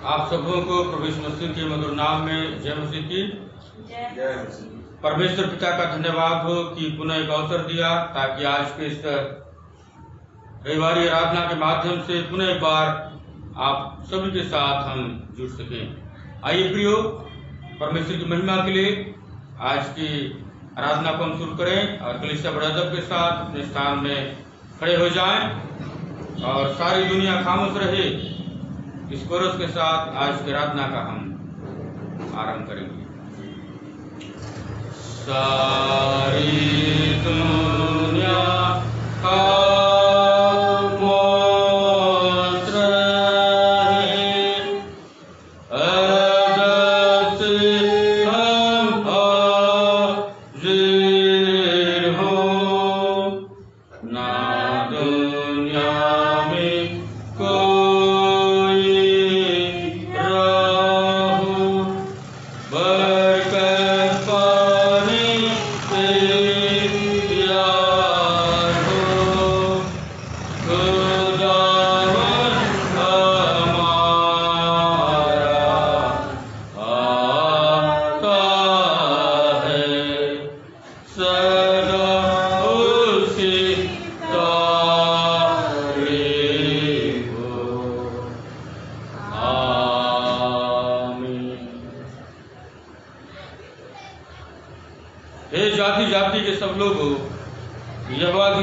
आप सबों को प्रभु यीशु मसीह के मधुर नाम में जय मसीह की जय मसीह। परमेश्वर पिता का धन्यवाद हो कि पुनः एक अवसर दिया ताकि आज के इस रविवारी आराधना के माध्यम से पुनः एक बार आप सभी के साथ हम जुड़ सकें। आइए प्रियो, परमेश्वर की महिमा के लिए आज की आराधना को हम शुरू करें और कलीसिया बड़े अदब के साथ अपने स्थान में खड़े हो जाएं और सारी दुनिया खामोश रहे। इस कोरस के साथ आज की आराधना का हम आरंभ करेंगे। सारी दुनिया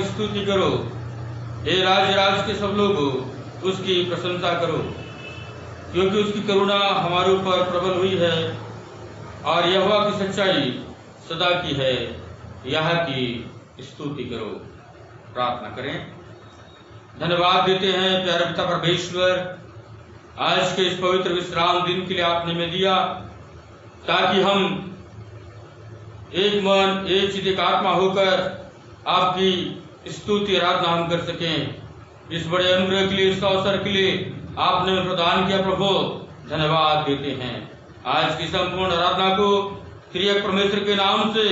स्तुति करो। हे राज के सब लोगों, उसकी प्रशंसा करो, क्योंकि उसकी करुणा हमारे ऊपर प्रबल हुई है और यहोवा की सच्चाई सदा की है। यह की स्तुति करो। प्रार्थना करें। धन्यवाद देते हैं प्यारे पिता परमेश्वर, आज के इस पवित्र विश्राम दिन के लिए आपने हमें दिया ताकि हम एक मन एक चित्त एक आत्मा होकर आपकी स्तुति आराधना हम कर सकें। इस बड़े अनुग्रह के लिए, इस अवसर के लिए आपने प्रदान किया प्रभु, धन्यवाद देते हैं। आज की संपूर्ण आराधना को त्रिएक परमेश्वर के नाम से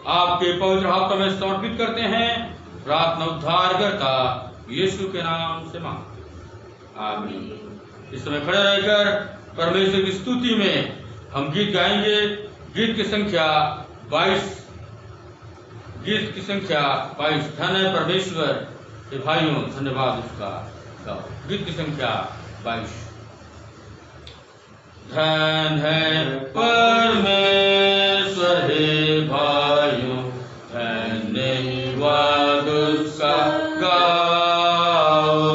आपके पवित्र हाथों में समर्पित करते हैं। प्रार्थना उद्धार करता यीशु के नाम से मांगते, आमीन। इस समय खड़े रहकर परमेश्वर की स्तुति में हम गीत गाएंगे। गीत की संख्या 22। गीत की संख्या 22। धन है परमेश्वर के भाइयों, धन्यवाद उसका गाओ। गीत की संख्या 22। धन है परमेश्वर हे भाइयों, धन्यवाद उसका गाओ।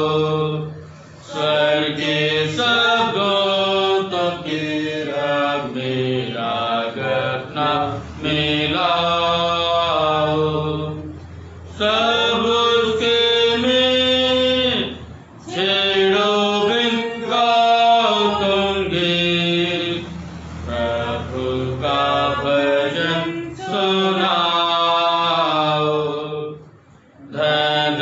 स्वर्ग के सब दूतों की राग में राग अपना मिला, सब उसके में छेड़ो बिन गाओ तुम गीत, प्रभु का भजन सुनाओ। धन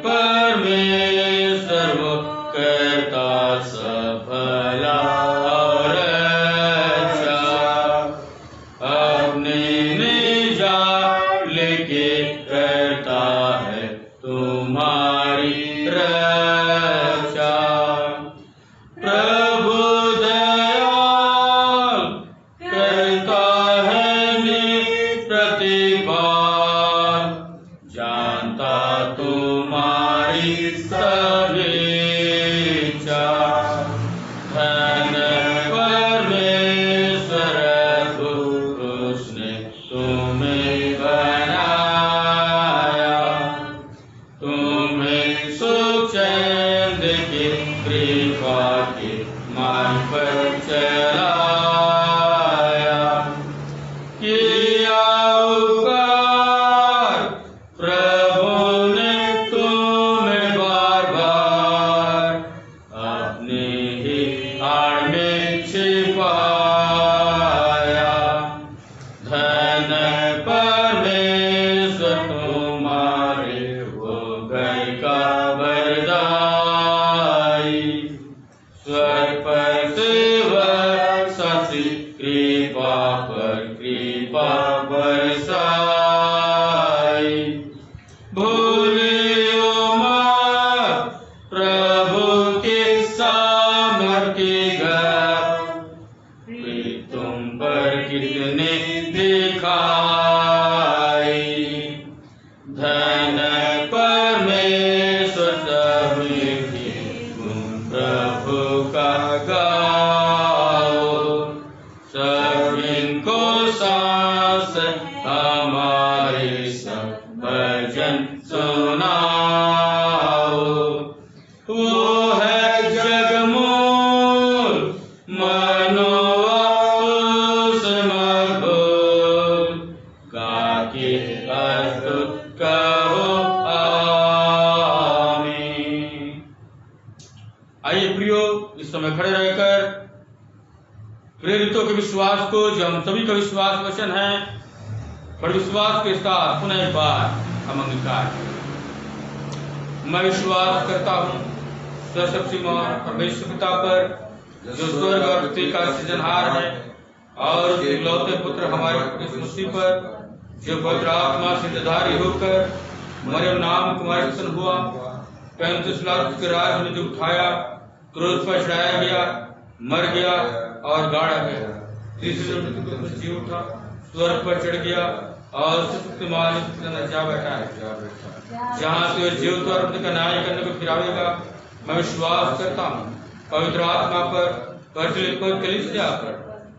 परमेश्वर वो करता सब भला और अच्छा, अपने निजा लेके करता है तुम्हारी रक्षा। प्रभु दयाल करता है प्रतिपाल, जानता तुम्हारी सभी इच्छा। धन परमेश्वर उसने तुम्हें बनाया, तुम्हें सुख चैन देके कृपा के मार्ग पर चलाया। किया उपकार प्रभु ने तुम्हें बार बार, अपने ही आड़ में छिपाया। धन परमेश्वर तुम्हारे वो घर का वरदाई, स्वर पर सेवक ससी कृपा पर कृपा बरसाई। भूलियो मत प्रभु के सामर्थ्य घर, प्रभु का गाओ, सब इनको सांस हमारे सब भजन सुनाओ। वो है जगमूल मनोवा मघोल, गा के अद्भुत कहो आमीन। आइए प्रियो, इस समय खड़े रहकर प्रेरितों के विश्वास को, जो हम सभी का विश्वास वचन है, पर विश्वास के साथ पुनः एक बार हम अंगीकार करें। मैं विश्वास करता हूँ सर्वशक्तिमान परमेश्वर पिता पर, जो स्वर्ग और पृथ्वी का सृजनहार है, और इकलौते पुत्र हमारे यीशु मसीह पर, जो पवित्र आत्मा से धारी होकर मरियम नाम कुमारी से हुआ, 35 लाख के राज में जो उठाया, क्रूस पर चढ़ाया गया, मर गया और गाड़ा गया, तीसरे दिन जी उठा, स्वर्ग पर चढ़ गया और शक्तिमान जा बैठा है, जहाँ से जीवित और मृत का न्याय करने को फिरावेगा। मैं विश्वास करता हूँ पवित्र आत्मा पर, कलीसिया पर,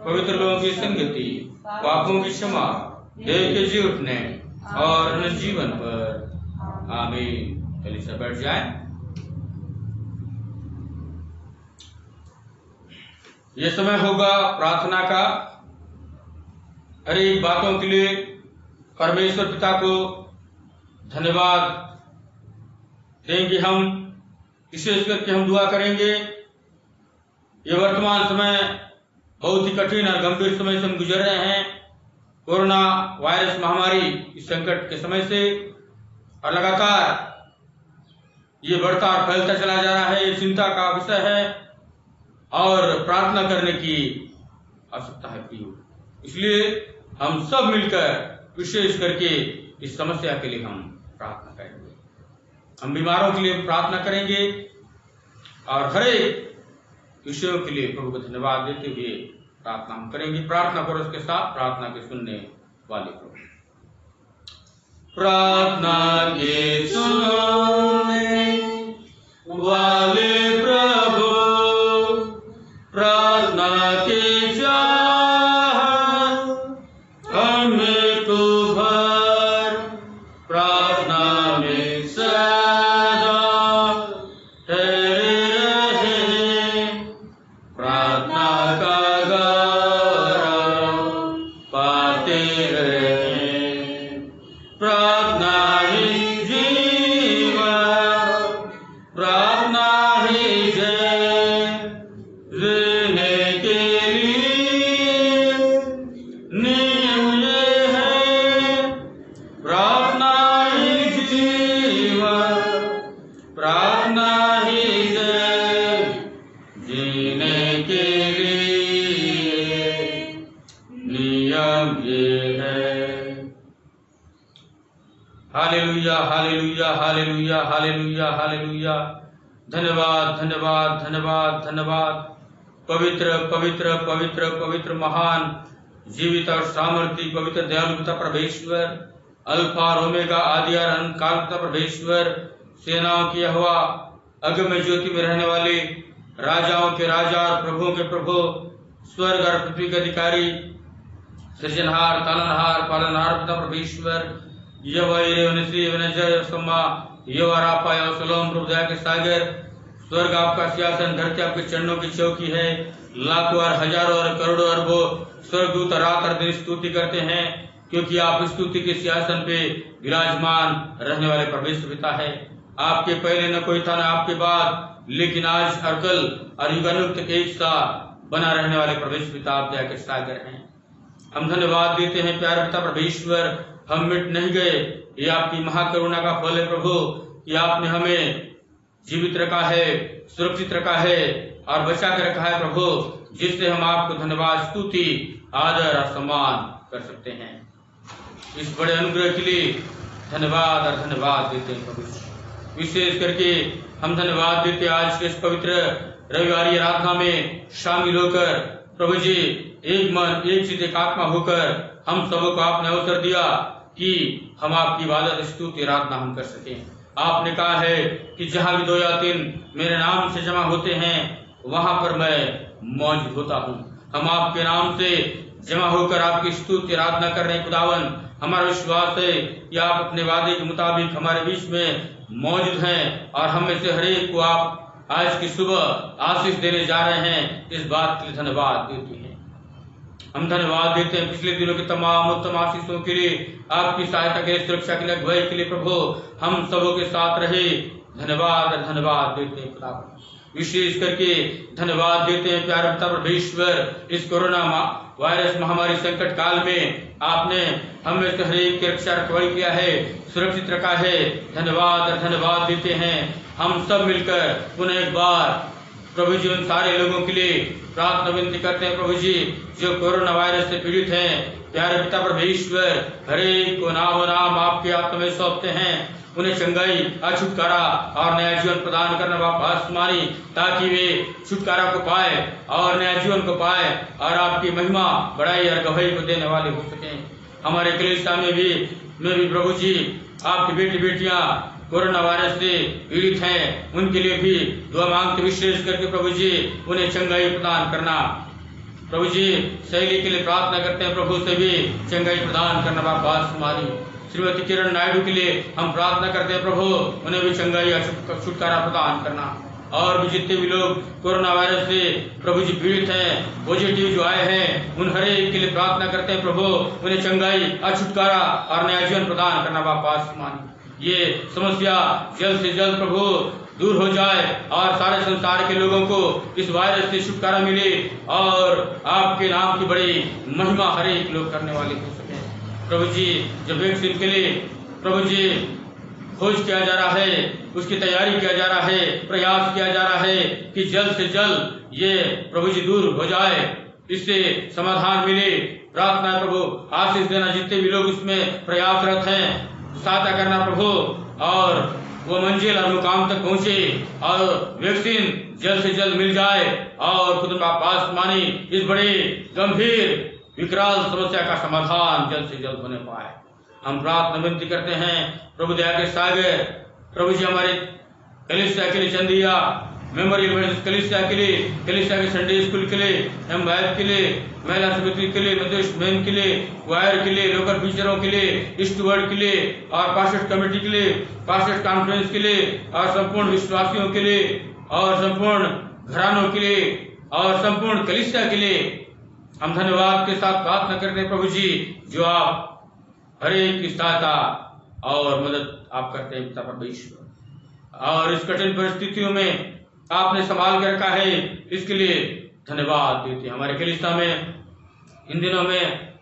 पवित्र लोगों की संगति, पापों की क्षमा, देह के जी उठने और अनंत जीवन पर। आमीन। कलीसिया बैठ जाए। ये समय होगा प्रार्थना का। हर एक बातों के लिए परमेश्वर पिता को धन्यवाद देंगे। हम विशेष करके हम दुआ करेंगे। ये वर्तमान समय बहुत ही कठिन और गंभीर समय से हम गुजर रहे हैं, कोरोना वायरस महामारी इस संकट के समय से, और लगातार ये बढ़ता और फैलता चला जा रहा है। ये चिंता का विषय है और प्रार्थना करने की आवश्यकता है प्रियो। इसलिए हम सब मिलकर विशेष करके इस समस्या के लिए हम प्रार्थना करेंगे। हम बीमारों के लिए प्रार्थना करेंगे और हर एक विषयों के लिए प्रभु को धन्यवाद देते हुए प्रार्थना हम करेंगे। प्रार्थना करो, उसके साथ प्रार्थना के सुनने वाले को। प्रार्थना के सुनने वाले प्रभु, प्रार्थना के hallelujah, hallelujah, hallelujah, hallelujah, hallelujah. धन्यवाद, धन्यवाद, धन्यवाद, धन्यवाद। पवित्र पवित्र पवित्र पवित्र महान जीवित और सामर्थी पवित्र दयालु पिता परमेश्वर, अल्फा और ओमेगा, आदि और अंत काल पिता परमेश्वर, सेनाओं की यहोवा, अगम ज्योति में रहने वाले, राजाओं के राजा और प्रभुओं के प्रभु, स्वर्ग और पृथ्वी के अधिकारी, सृजनहार, तालनहार, पालनहार पिता परमेश्वर, के सागर, स्वर्ग आपका सिंहासन, धरती आपके चरणों की चौकी है। लाखों और हजारों और करोड़ों अरबों स्वर्गदूत रात और दिन स्तुति करते हैं, क्योंकि आप स्तुति के सिंहासन पे विराजमान रहने वाले परमेश्वर पिता है। आपके पहले न कोई था न आपके बाद, लेकिन आज और कल और युगानुग तक एक साथ बना रहने वाले परमेश्वर पिता आप दया के सागर हैं। हम धन्यवाद देते हैं प्यारे पिता परमेश्वर, हम मिट नहीं गए। ये आपकी महाकरुणा का फल है प्रभु कि आपने हमें जीवित रखा है, सुरक्षित रखा है और बचा के रखा है प्रभु, जिससे हम आपको धन्यवाद, स्तुति, आदर और सम्मान कर सकते हैं। इस बड़े अनुग्रह के लिए धन्यवाद और धन्यवाद देते हैं प्रभु। विशेष करके हम धन्यवाद देते आज के इस पवित्र रविवारी आराधना में शामिल होकर प्रभु जी एक मन, एक चित्त, एक आत्मा होकर हम सबको आपने अवसर दिया कि हम आपकी इबादत, स्तुति, आराधना हम कर सकें। आपने कहा है कि जहां भी 2 या 3 मेरे नाम से जमा होते हैं, वहां पर मैं मौजूद होता हूँ। हम आपके नाम से जमा होकर आपकी स्तुति आराधना कर रहे हैं खुदावन। हमारा विश्वास है कि आप अपने वादे के मुताबिक हमारे बीच में मौजूद हैं और हम में से हर एक को आप आज की सुबह आशीष देने जा रहे हैं। इस बात के लिए धन्यवाद देते हैं। हम धन्यवाद देते हैं पिछले दिनों के तमाम उत्तम आशीषों के लिए, आपकी सहायता के लिए, सुरक्षा के लिए, अगुवाई के लिए प्रभु हम सबों के साथ रहे। धन्यवाद देते हैं खुदा। विशेष करके धन्यवाद देते हैं प्यारे पिता परमेश्वर, इस कोरोना वायरस महामारी संकट काल में आपने हमें हर एक की रक्षा रखवाली किया है, सुरक्षित रखा है। धन्यवाद देते हैं। हम सब मिलकर पुनः एक बार प्रभु जी उन सारे लोगों के लिए प्रार्थना विनती करते हैं प्रभु जी जो कोरोना वायरस से पीड़ित हैं। प्यारे पिता परमेश्वर, हर एक को नाम आपके हाथ में सौंपते हैं। उन्हें चंगाई, छुटकारा और नया जीवन प्रदान करना बाप आसमानी, ताकि वे छुटकारा को पाए और नया जीवन को पाए और आपकी महिमा, बड़ाई और गवाही को देने वाले हो सकें। हमारे कलीसिया में भी प्रभु जी आपकी बेटी बेटियां कोरोना वायरस से पीड़ित हैं, उनके लिए भी दुआ मांगते, विशेष करके प्रभु जी उन्हें चंगाई प्रदान करना। प्रभु जी शैली के लिए प्रार्थना करते हैं, प्रभु से भी चंगाई प्रदान करना बाप आसमानी। श्रीमती किरण नायडू के लिए हम प्रार्थना करते हैं, प्रभु उन्हें भी चंगाई छुटकारा प्रदान करना। और भी जितने भी लोग कोरोना वायरस से प्रभु जी पीड़ित हैं, पॉजिटिव जो आए हैं, उन हर एक के लिए प्रार्थना करते हैं, प्रभु उन्हें चंगाई, छुटकारा और नया जीवन प्रदान करना बाप आसमानी। ये समस्या जल्द से जल्द प्रभु दूर हो जाए और सारे संसार के लोगों को इस वायरस से छुटकारा मिले और आपके नाम की बड़ी महिमा हर एक लोग करने वाले हो सके। प्रभु जी जो वैक्सीन के लिए प्रभु जी खोज किया जा रहा है, उसकी तैयारी किया जा रहा है, प्रयास किया जा रहा है कि जल्द से जल्द ये प्रभु जी दूर हो जाए, इससे समाधान मिले। प्रार्थना प्रभु आशीष देना, जितने भी लोग इसमें प्रयासरत हैं सहायता करना प्रभु, और वो मंजिल और मुकाम तक पहुंचे और वैक्सीन जल्द से जल्द मिल जाए और खुद आसमानी इस बड़े गंभीर विकराल समस्या का समाधान जल्द से जल्द होने पाए। हम प्रार्थना विनती करते हैं प्रभु दया के सागर, प्रभु जी हमारे कलीसिया के लिए, चंदिया मेमोरियल कलीसिया के लिए, कलीसिया के संडे स्कूल के लिए, एम्बायत के लिए, महिला समिति के लिए, मध्यस्थ मैन के लिए, वायर के लिए, लोकल टीचरों के लिए, स्टूवर्ड के लिए और पास्टर्स कमेटी के लिए, पास्टर्स कॉन्फ्रेंस के लिए और संपूर्ण विश्वासियों के लिए और संपूर्ण घरानों के लिए और संपूर्ण कलीसिया के लिए हम धन्यवाद के साथ प्रार्थना करते हैं प्रभु जी, जो आप हर एक की सहायता और मदद आप करते हैं पिता परमेश्वर। और इस कठिन परिस्थितियों में आपने संभाल के रखा है, इसके लिए धन्यवाद देते हैं। हमारे कलीसिया में इन दिनों में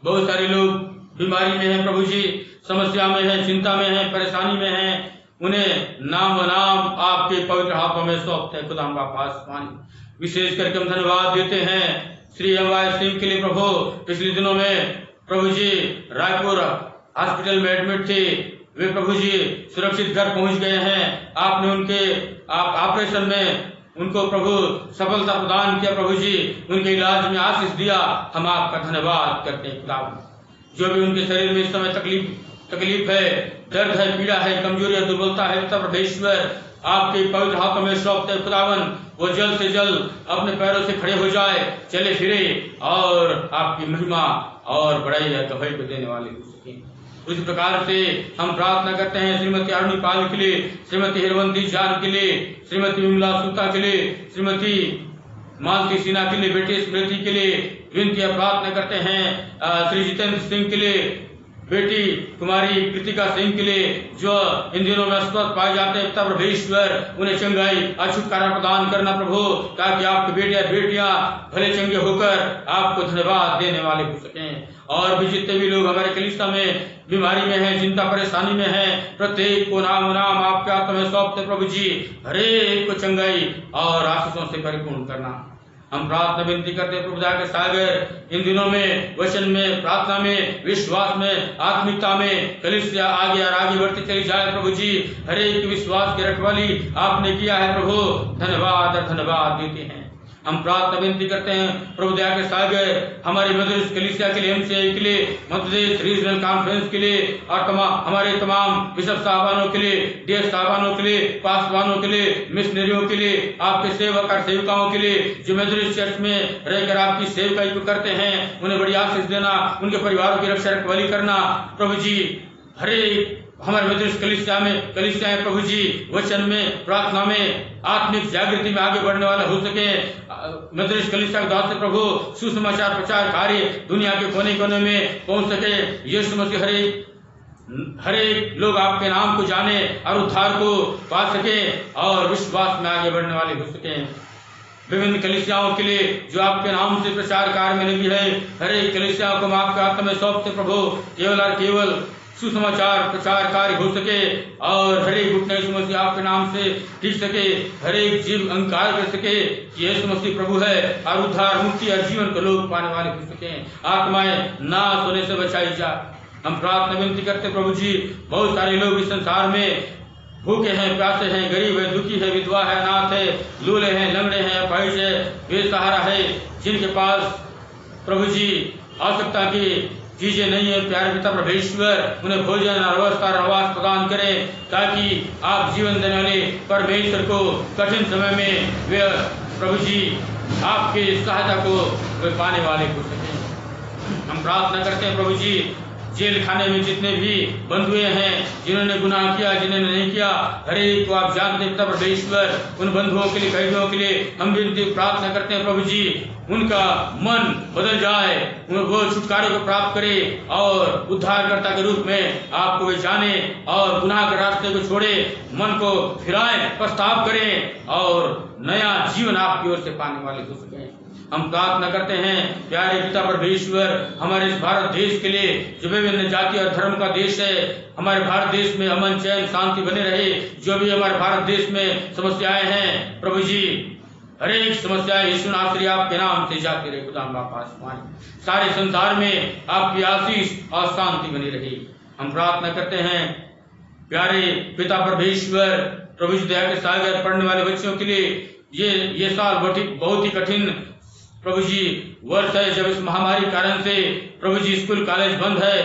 बहुत सारे लोग बीमारी में हैं प्रभु जी, समस्या में हैं, चिंता में हैं, परेशानी में हैं। उन्हें नाम आपके पवित्र हाथों में सौंपते हैं खुदा बाप आसमानी। विशेष करके हम धन्यवाद देते हैं श्री एमवाई सिंह के लिए प्रभु। पिछले दिनों में प्रभु जी रायपुर हॉस्पिटल में एडमिट थे, वे प्रभु जी सुरक्षित घर पहुंच गए हैं। आपने उनके ऑपरेशन में उनको प्रभु सफलता प्रदान किया प्रभु जी, उनके इलाज में आशीष दिया। हम आपका धन्यवाद करते हैं खुदा। जो भी उनके शरीर में इस समय तकलीफ है, दर्द है, पीड़ा है, कमजोरी है, दुर्बलता है, पिता परमेश्वर आपके पवित्र हाथों में सौंपते हैं खुदावन। वो जल्द से जल्द अपने पैरों से खड़े हो जाए, चले फिरे और आपकी महिमा और बड़ाई या गवाही को देने वाले हो सके। उसी प्रकार से हम प्रार्थना करते हैं श्रीमती अरुणी पाल के लिए, श्रीमती हिरवंती जान के लिए, श्रीमती विमला सुता के लिए, श्रीमती मालती सिन्हा के लिए, बेटी स्मृति के लिए विनती प्रार्थना करते हैं। श्री जितेंद्र सिंह के लिए, बेटी कुमारी कृतिका सिंह के लिए जो इन दिनों में अस्वस्थ पाए जाते हैं, पिता परमेश्वर उन्हें चंगाई, छुटकारा प्रदान करना प्रभु, ताकि आपके बेटियां भले चंगे होकर आपको धन्यवाद देने वाले हो सकें। और भी जितने भी लोग हमारे कलीसिया में बीमारी में हैं, चिंता परेशानी में हैं, प्रत्येक को नाम आपके हाथ में सौंपते प्रभु जी, हर एक को चंगाई और आशीषों से परिपूर्ण करना। हम प्रार्थना विनती करते हैं प्रभु दया के सागर, इन दिनों में वचन में, प्रार्थना में, विश्वास में, आत्मिकता में कलीसिया आगे और आगे बढ़ती चली जाए प्रभु जी। हर एक विश्वास की रखवाली आपने किया है प्रभु, धन्यवाद और धन्यवाद देते हैं। हम प्रार्थना विनती करते हैं प्रभु दया के सागर हमारे मध्यप्रदेश कलीसिया के लिए, एमसीआई के लिए, मध्यप्रदेश रीजनल कॉन्फ्रेंस के लिए और हमारे तमाम बिशप साहबानों के लिए, डीएस साहबानों के लिए, पासवानों के लिए, मिशनरियों के लिए, आपके सेवक और सेविकाओं के लिए जो मध्यप्रदेश चर्च में रहकर आपकी सेवकाई को करते हैं, उन्हें बड़ी आशीष देना, उनके परिवारों की रक्षा रखवाली करना। प्रभु जी हरे हमारे मध्यप्रदेश कलीसियाएं प्रभु जी वचन में, प्रार्थना में, आत्मिक जागृति में आगे बढ़ने वाला हो सके। मध्यप्रदेश कलीसिया के द्वार से प्रभु सुसमाचार प्रचार कार्य दुनिया के कोने कोने में पहुंच सके। यीशु मसीह हर एक लोग आपके नाम को जाने और उद्धार को पा सके और विश्वास में आगे बढ़ने वाले हो सके। विभिन्न कलीसियाओं के लिए जो आपके नाम से प्रचार कार्य में लगी है, हर एक कलीसियाओं को हम आपके हाथ में सौंपते प्रभु, केवल और केवल सुसमाचार प्रचार कार्य हो सके और हर एक घुटने यीशु मसीह आपके नाम से टिक सके, हर एक जीव अंकार कर सके कि यीशु मसीह प्रभु है और उद्धार, मुक्ति और जीवन को लोग पाने वाले हो सके, आत्माएं नाश होने से बचाई जा। हम प्रार्थना विनती करते प्रभु जी, बहुत सारे लोग इस संसार में भूखे हैं, प्यासे हैं, गरीब है, दुखी है, विधवा है, अनाथ है, लूले हैं, लंगड़े हैं, अपाहिज है, बेसहारा है, जिनके पास प्रभु जी आवश्यकता की चीजें नहीं है, प्यारे पिता परमेश्वर उन्हें भोजन और व्यवस्था और आवास प्रदान करें ताकि आप जीवन देने वाले परमेश्वर को कठिन समय में वे प्रभु जी आपकी सहायता को वे पाने वाले हो सके। हम प्रार्थना करते हैं प्रभु जी, जेल खाने में जितने भी बंधुए हैं, जिन्होंने गुनाह किया, जिन्होंने नहीं किया, हर एक को आप जानते हैं पिता परमेश्वर। उन बंधुओं के लिए, कैदियों के लिए हम विनती प्रार्थना करते हैं प्रभु जी, उनका मन बदल जाए, वो छुटकारे को प्राप्त करे और उद्धारकर्ता के रूप में आपको वे जाने और गुनाह के रास्ते को छोड़े, मन को फिराएं, पछताव करें और नया जीवन आपकी ओर से पाने वाले हो सके। हम प्रार्थना करते हैं प्यारे पिता परमेश्वर, हमारे इस भारत देश के लिए जो विभिन्न जाति और धर्म का देश है, हमारे भारत देश में अमन चैन शांति बने रहे। जो भी हमारे भारत देश में समस्याएं हैं प्रभु जी, हर एक समस्याएं यीशु नासरी आपके नाम से जाती रहे। खुदा बाप आसमान सारे संसार में आपकी आशीष और शांति बनी रही। हम प्रार्थना करते हैं प्यारे पिता परमेश्वर, प्रभु जी दया के सागर पढ़ने वाले बच्चों के लिए ये साल बहुत ही कठिन प्रभु जी वर्ष है, जब इस महामारी कारण से प्रभु जी स्कूल कॉलेज बंद है,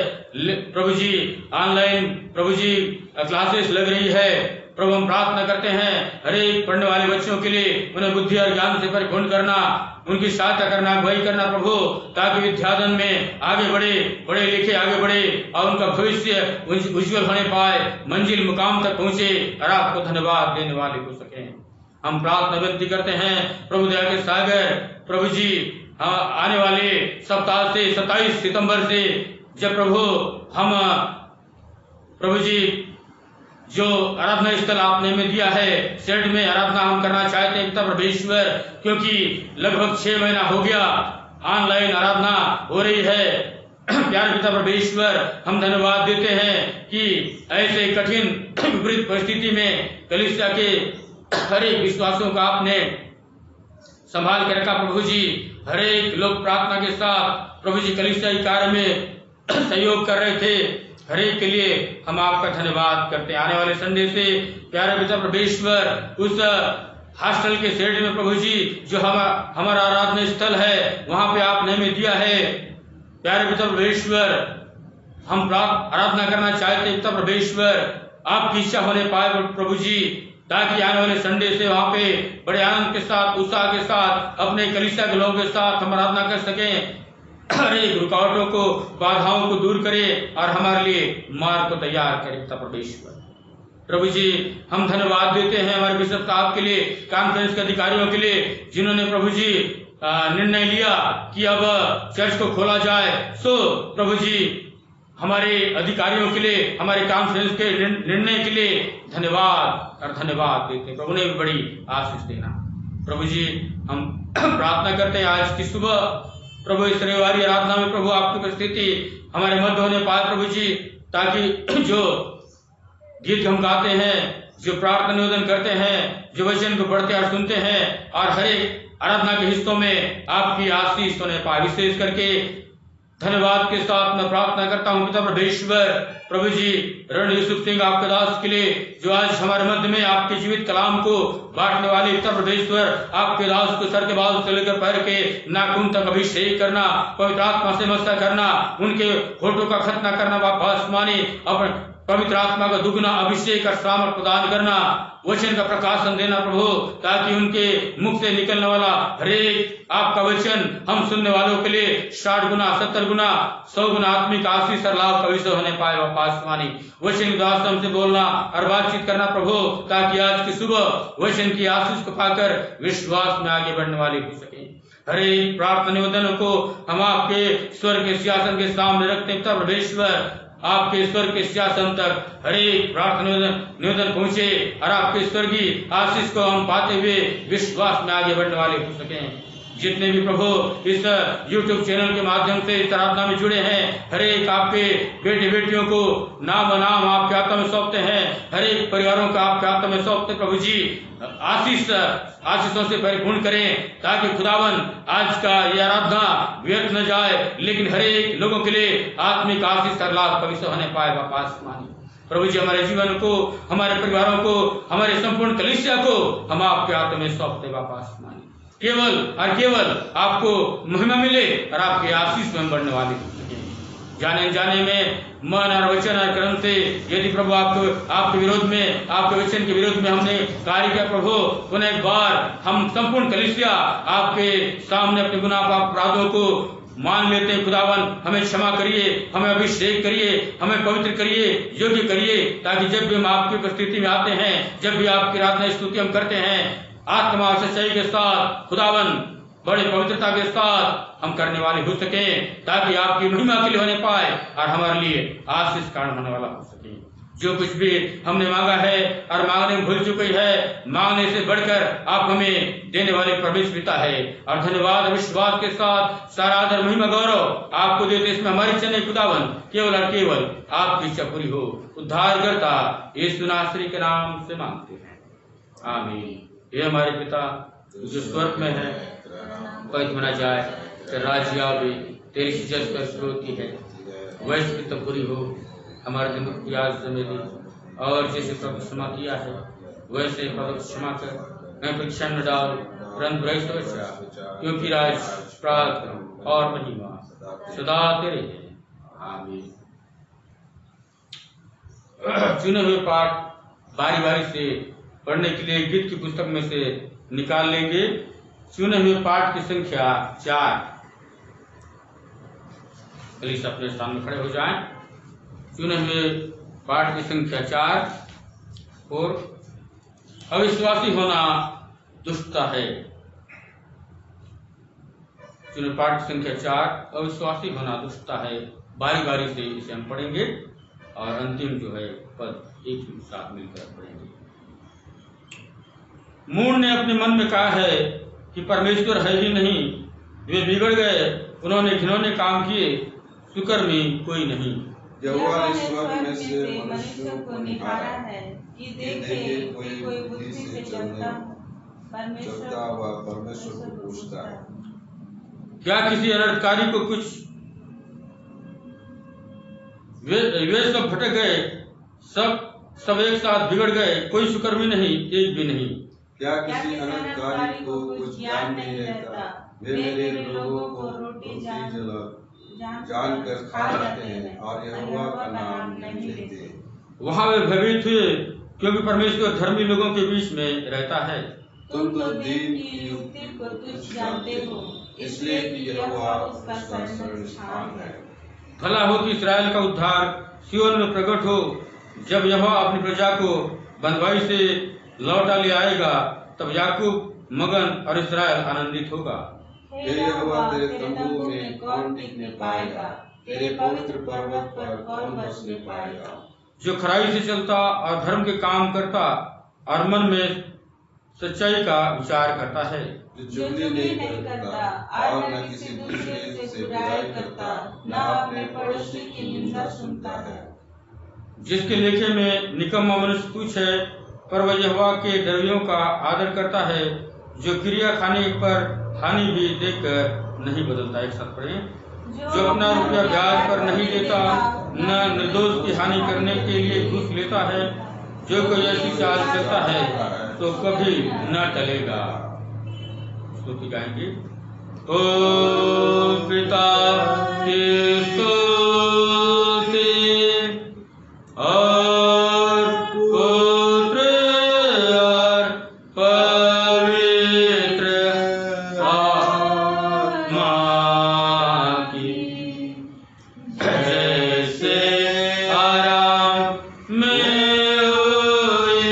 प्रभु जी ऑनलाइन प्रभु जी क्लासेस लग रही है। प्रभु हम प्रार्थना करते हैं हर एक पढ़ने वाले बच्चों के लिए उन्हें बुद्धि और ज्ञान से परिपूर्ण करना, उनकी सहायता करना, अगुवाई करना प्रभु, ताकि विद्याधन में आगे बढ़े, पढ़े लिखे आगे बढ़े और उनका भविष्य उज्जवल होने पाए, मंजिल मुकाम तक पहुंचे और आपको धन्यवाद देने वाले हो सके। हम प्रार्थना विनती करते हैं प्रभु दया के सागर, प्रभु जी आने वाले सप्ताह से 27 सितंबर से जब प्रभु हम प्रभु जी जो आराधना स्थल आपने हमें दिया है, शेड में आराधना हम करना चाहते हैं पिता परमेश्वर, क्योंकि लगभग 6 महीना हो गया ऑनलाइन आराधना हो रही है। प्यारे पिता परमेश्वर, हम धन्यवाद देते हैं कि ऐसे कठिन विपरीत परिस्थिति में कलीसिया के हर एक विश्वासियों का आपने संभाल के रखा प्रभु जी। हर एक लोग प्रार्थना के साथ प्रभु जी कलीसियाई कार्य में सहयोग कर रहे थे, हर एक के लिए हम आपका धन्यवाद करते हैं। आने वाले संडे से प्यारे पिता परमेश्वर उस हॉस्टल के शेड में प्रभु जी जो हमारा आराधना स्थल है वहां पे आपने हमें दिया है। प्यारे पिता परमेश्वर, हम आराधना करना चाहते हैं पिता परमेश्वर, आपकी इच्छा होने पाए प्रभु जी, ताकि आने वाले संडे से वहां पे बड़े आनंद के साथ, उत्साह के साथ अपने कलीसिया के लोगों के साथ हम आराधना कर सकें। हर एक रुकावटों को, बाधाओं को दूर करे और हमारे लिए मार्ग को तैयार करे पिता परमेश्वर। प्रभु जी हम धन्यवाद देते हैं हमारे बिशप साहब के लिए, कॉन्फ्रेंस के अधिकारियों के लिए, जिन्होंने प्रभु जी निर्णय लिया कि अब चर्च को खोला जाए। सो प्रभु जी हमारे अधिकारियों के लिए, हमारे कॉन्फ्रेंस के निर्णय के लिए धन्यवाद और धन्यवाद देते हैं। प्रभु ने भी बड़ी आशीष देना। प्रभु जी हम प्रार्थना करते हैं आज की सुबह प्रभु इस रविवारी आराधना में प्रभु आपकी उपस्थिति हमारे मध्य होने पाए प्रभु जी, ताकि जो गीत हम गाते हैं, जो प्रार्थना निवेदन करते हैं, जो वचन को पढ़ते और सुनते हैं और हर एक आराधना के हिस्सों में आपकी आशीष होने पाए। विशेष करके धन्यवाद के साथ मैं प्रार्थना करता हूँ पिता परमेश्वर, प्रभु जी रण यूसुफ सिंह आपके दास के लिए जो आज हमारे मध्य में आपके जीवित कलाम को बांटने वाले पिता परमेश्वर, आपके दास को सर के बाल से लेकर पैर के नाखून तक अभिषेक करना, पवित्र आत्मा से मस्ता करना, उनके होठों का खतना करना, बाबा आसमानी अपने पवित्र आत्मा का दुगना अभिषेक और सामर्थ प्रदान करना, वचन का प्रकाशन देना प्रभु, ताकि उनके मुख से निकलने वाला हरेक आपका वचन हम सुनने वालों के लिए 60 गुना 70 गुना 100 गुना आत्मिक आशीष और लाभ का विषय होने पाए। बाबा आसमानी वचन की दास हमसे बोलना और बातचीत करना प्रभु, ताकि आज की सुबह वचन की आशीष को पाकर विश्वास में आगे बढ़ने वाले हो सके। हरे प्रार्थना निवेदनों को हम आपके स्वर्ग के सिंहासन के सामने रखते हैं पिता परमेश्वर, आपके स्वर्ग के सिंहासन तक हरे प्रार्थना निवेदन पहुंचे और आपके स्वर्गीय आशीष को हम पाते हुए विश्वास में आगे बढ़ने वाले हो सकें। जितने भी प्रभु इस YouTube चैनल के माध्यम से इस आराधना में जुड़े हैं, हर एक आपके बेटे बेटियों को नाम नाम आपके हाथों में सौंपते हैं, हर एक परिवारों का आपके हाथों में सौंपते प्रभु जी, आशीषों से परिपूर्ण करें, ताकि खुदावन आज का ये आराधना व्यर्थ न जाए, लेकिन हर एक लोगों के लिए आत्मिक आशीष और लाभ का विषय होने पाए। बापा आसमानी प्रभु जी हमारे जीवन को, हमारे परिवारों को, हमारे संपूर्ण कलीसिया को हम आपके हाथों में सौंपते। बापा आसमानी केवल और केवल आपको महिमा मिले और आपके आशीष में बढ़ने वाली जाने जाने में मन और वचन और कर्म से यदि प्रभु आपके विरोध में, आपके वचन के विरोध में हमने कार्य किया प्रभु, पुनः एक बार हम संपूर्ण कलीसिया आपके सामने अपने गुनाह अपराधों को मान लेते हैं। खुदावन हमें क्षमा करिए, हमें अभिषेक करिए, हमें पवित्र करिए, योग्य करिए, ताकि जब भी हम आपकी उपस्थिति में आते हैं, जब भी आपकी आराधना स्तुति हम करते हैं, आत्मा और सच्चाई के साथ खुदावन बड़ी पवित्रता के साथ हम करने वाले हो सके, ताकि आपकी महिमा के लिए होने पाए और हमारे लिए आशीष कारण होने वाला हो सके। जो कुछ भी हमने मांगा है और मांगने में भूल चुकी है, मांगने से बढ़कर आप हमें देने वाले परमेश्वर पिता है, और धन्यवाद विश्वास के साथ सारा आदर महिमा गौरव आपको देते। इसमें हमारी चने खुदावन केवल और केवल आपकी इच्छा पूरी हो। उद्धारकर्ता यीशु नासरी के नाम से मांगते हैं, आमीन। ये हमारे पिता जो स्वर्ग में है, पवित्र मना जाए, तेरा राज्य आवे, तेरी इज्जत पर शुरू होती है, वैसे की तो पूरी हो। हमारे दिन की आज जमेली, और जैसे प्रभु क्षमा किया है वैसे प्रभु क्षमा कर, मैं परीक्षा में डाल, परंतु रहित बचा, क्योंकि राज प्रार्थना और महिमा सदा तेरे हैं, आमीन। चुने हुए पाठ बारी बारी से पढ़ने के लिए गीत की पुस्तक में से निकाल लेंगे। चुने हुए पाठ की संख्या 4। प्लीज अपने स्थान में खड़े हो जाएं। चुने हुए पाठ की संख्या 4। और अविश्वासी होना दुष्टता है। चुने पाठ की संख्या 4, अविश्वासी होना दुष्टता है। बारी बारी से इसे हम पढ़ेंगे और अंतिम जो है पद एक साथ मिलकर पढ़ेंगे। मूढ़ ने अपने मन में कहा है कि परमेश्वर है ही नहीं, वे बिगड़ गए, उन्होंने घिनौने काम किए, सुकर्मी कोई नहीं। यहोवा ने स्वर्ग में से मनुष्यों को निकाला है कि देखे कि कोई बुद्धि से चलता परमेश्वर को पूछता है। क्या किसी अनर्थकारी को कुछ? वे सब भटक गए, सब एक साथ बिगड़ गए, कोई सुकर्मी नहीं, एक भी नहीं। क्या किसी अनर्थकारी को कुछ ज्ञान नहीं रहता? वे मेरे लोगों को रोटी जानकर खा जाते हैं और यहोवा का नाम नहीं लेते। वहाँ वे भयभीत हुए, क्योंकि परमेश्वर धर्मी लोगों के बीच में रहता है। तुम तो दीन की युक्ति को तुच्छ जानते हो, इसलिए कि यहोवा उसका शरण स्थान है। भला हो कि इस्राएल का उद्धार सिय्योन में प्रकट हो। जब यहोवा अपनी प्रजा को बंधुआई से लौटा ले आएगा, तब याकूब मगन और इस्राएल आनंदित होगा। हे यहोवा, तेरे तंबू में कौन टिकने पाएगा? तेरे पवित्र पर्वत पर कौन बसने पाएगा? जो खराई से चलता और धर्म के काम करता और मन में सच्चाई का विचार करता है, जो चुगली नहीं करता और न किसी दूसरे से बुराई करता, न अपने पड़ोसी की निंदा सुनता है। जिसके लेखे में निकम्मा मनुष्य तुच्छ है, पर वह यहोवा के डरवियों का आदर करता है। जो क्रिया खाने पर हानि भी देखकर नहीं बदलता। एक साथ पढ़ें। जो अपना रुपया ब्याज पर नहीं लेता, न निर्दोष की हानि करने के लिए घूस लेता है। जो कोई ऐसी चाल चलता है तो कभी न टलेगा। स्तुति गाएंगे। ओ पिता की स्तुति और पुत्र और पवित्र आत्मा की, जैसे आराम में हुई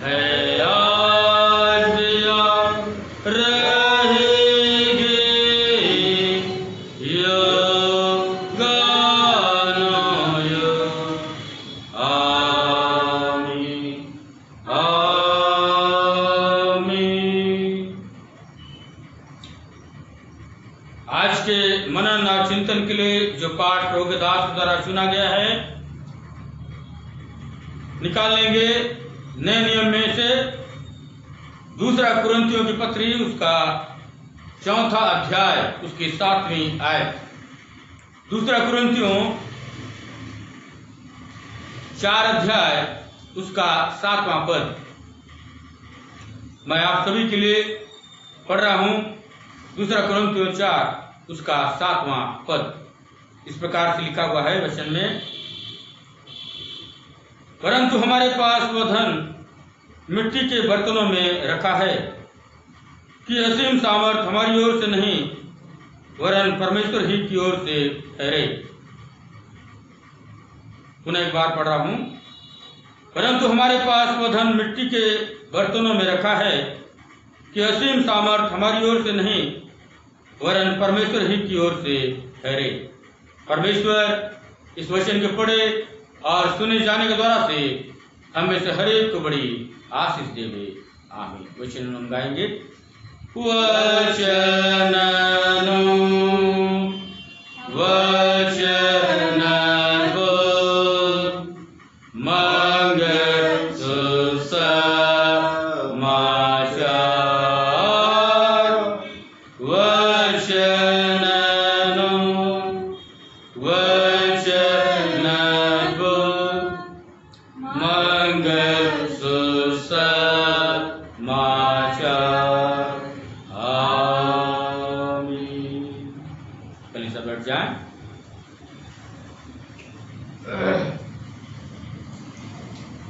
है आज भी और रहेगी। आज के मनन और चिंतन के लिए जो पाठ प्रभु के दास द्वारा चुना गया है, निकाल लेंगे नए नियम में से दूसरा कुरिन्थियों की पत्री, उसका 4वां अध्याय, उसकी 7वीं आयत। दूसरा कुरिन्थियों 4 अध्याय, उसका 7वां पद मैं आप सभी के लिए पढ़ रहा हूं। दूसरा कुरिन्थियों 4 उसका 7वां पद इस प्रकार से लिखा हुआ है वचन में, परंतु हमारे पास वह धन मिट्टी के बर्तनों में रखा है कि असीम सामर्थ हमारी ओर से नहीं वरन परमेश्वर ही की ओर से ठहरे। पुनः एक बार पढ़ रहा हूं। परंतु हमारे पास वह धन मिट्टी के बर्तनों में रखा है कि असीम सामर्थ हमारी ओर से नहीं वरन परमेश्वर ही की ओर से ठहरे। परमेश्वर इस वचन के पढ़े और सुने जाने के द्वारा से हमें से हर एक को बड़ी आशीष देवे। आमीन। वचन हम गाएंगे।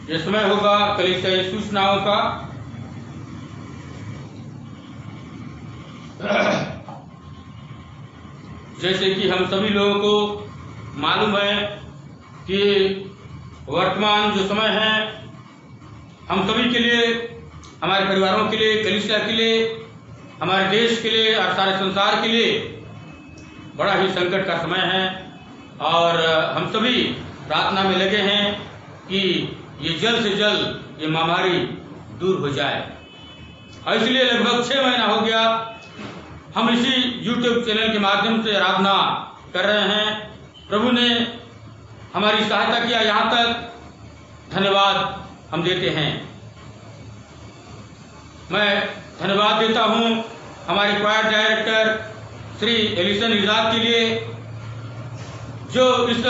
ये समय होगा कलीसियाई सूचनाओं का। जैसे कि हम सभी लोगों को मालूम है कि वर्तमान जो समय है हम सभी के लिए, हमारे परिवारों के लिए, कलीसिया के लिए, हमारे देश के लिए और सारे संसार के लिए बड़ा ही संकट का समय है और हम सभी प्रार्थना में लगे हैं कि ये जल्द से जल्द ये महामारी दूर हो जाए। और इसलिए लगभग 6 महीना हो गया हम इसी YouTube चैनल के माध्यम से आराधना कर रहे हैं। प्रभु ने हमारी सहायता किया, यहाँ तक धन्यवाद हम देते हैं। मैं धन्यवाद देता हूँ हमारे क्वायर डायरेक्टर श्री एलिसन इजाद के लिए, जो इस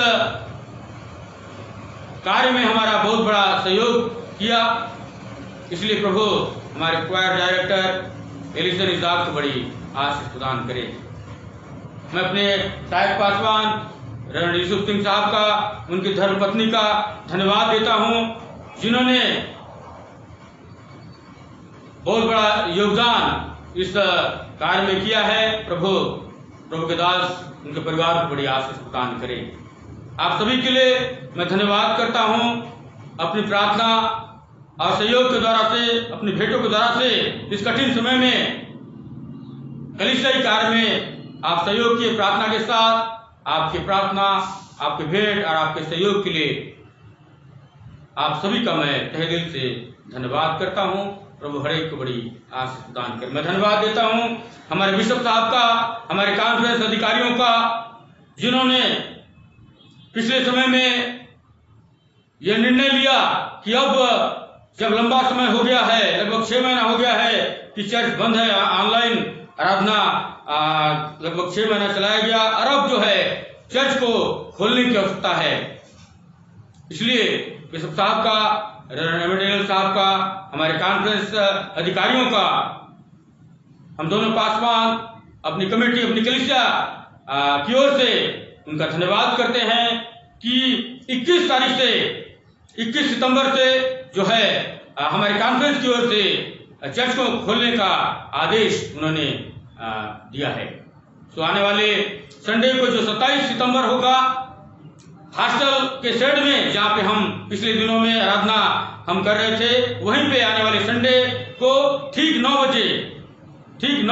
कार्य में हमारा बहुत बड़ा सहयोग किया। इसलिए प्रभु हमारे क्वायर डायरेक्टर एलिसन इजाद को बड़ी आशीष प्रदान करे। मैं अपने साहिब पासवान रण यूसुफ सिंह साहब का, उनकी धर्मपत्नी का धन्यवाद देता हूं, जिन्होंने बहुत बड़ा योगदान इस कार्य में किया है। प्रभु के दास उनके परिवार को बड़ी आशीष प्रदान करे। आप सभी के लिए मैं धन्यवाद करता हूं। अपनी प्रार्थना और सहयोग के द्वारा से, अपनी भेंटों के द्वारा से इस कठिन समय में कलीसियाई कार्य में आप सहयोग किए। प्रार्थना के साथ आपकी प्रार्थना, आपकी भेंट और आपके सहयोग के लिए आप सभी का मैं तहे दिल से धन्यवाद करता हूं। प्रभु हर एक को बड़ी आशीष प्रदान कर। मैं धन्यवाद देता हूं हमारे बिशप साहब का, हमारे कॉन्फ्रेंस अधिकारियों का, जिन्होंने पिछले समय में यह निर्णय लिया कि अब जब लंबा समय हो गया है, लगभग 6 महीना हो गया है कि चर्च बंद है, ऑनलाइन आराधना लगभग 6 महीना चलाया गया और अब जो है चर्च को खोलने की आवश्यकता है। इसलिए बिशप साहब का, रेवरेंड साहब का, हमारे कॉन्फ्रेंस अधिकारियों का, हम दोनों पासवान, अपनी कमेटी, अपनी कलीसिया की ओर से उनका धन्यवाद करते हैं कि 21 सितंबर से जो है हमारे कॉन्फ्रेंस की ओर से चर्च को खोलने का आदेश उन्होंने दिया है। तो आने वाले संडे को जो 27 सितंबर होगा, हॉस्टल के शेड में जहाँ पे हम पिछले दिनों में आराधना हम कर रहे थे, वहीं पे आने वाले संडे को ठीक 9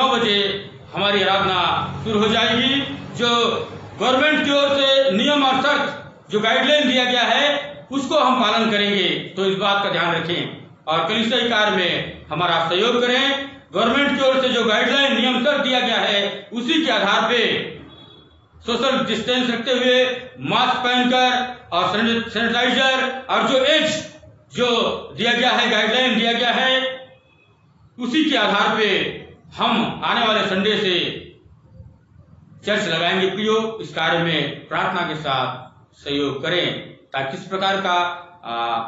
बजे हमारी आराधना शुरू हो जाएगी। जो गवर्नमेंट की ओर से नियम और शर्त जो गाइडलाइन दिया गया है उसको हम पालन करेंगे, तो इस बात का ध्यान रखें और कलीसियाई कार्य में हमारा सहयोग करें। गवर्नमेंट की ओर से जो गाइडलाइन, नियम शर्त दिया गया है उसी के आधार पे सोशल डिस्टेंस रखते हुए, मास्क पहनकर और सैनिटाइजर और जो एज जो दिया गया है, गाइडलाइन दिया गया है, उसी के आधार पे हम आने वाले संडे से चर्च लगाएंगे। प्रियो, इस कार्य में प्रार्थना के साथ सहयोग करें ताकि इस प्रकार का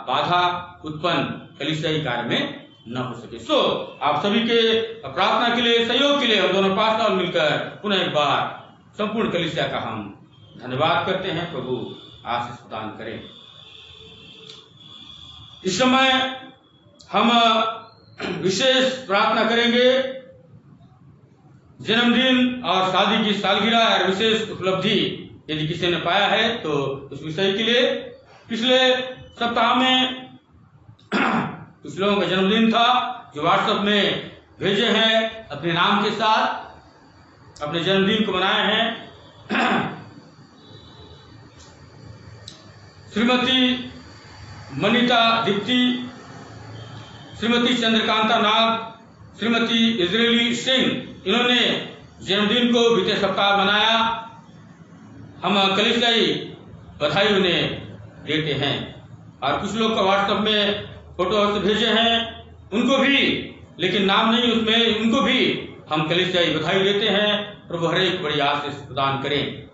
बाधा उत्पन्न कलीसियाई कार्य में न हो सके। सो आप सभी के प्रार्थना के लिए, सहयोग के लिए हम दोनों पास्टर मिलकर पुनः एक बार संपूर्ण कलीसिया का हम धन्यवाद करते हैं। प्रभु आशीष प्रदान करें। इस समय हम विशेष प्रार्थना करेंगे जन्मदिन और शादी की सालगिरह और विशेष उपलब्धि यदि किसी ने पाया है तो उस विषय के लिए। पिछले सप्ताह में कुछ लोगों का जन्मदिन था जो व्हाट्सएप में भेजे हैं, अपने नाम के साथ अपने जन्मदिन को मनाए हैं। श्रीमती मनीता दीप्ति, श्रीमती चंद्रकांता नाग, श्रीमती इजरायली सिंह, इन्होंने जन्मदिन को बीते सप्ताह मनाया। हम कलीसियाई बधाई उन्हें देते हैं और कुछ लोग का व्हाट्सएप में फोटो भेजे हैं, उनको भी, लेकिन नाम नहीं उसमें, उनको भी हम कलीसियाई बधाई देते हैं। प्रभु हर एक बड़ी आशीष प्रदान करें।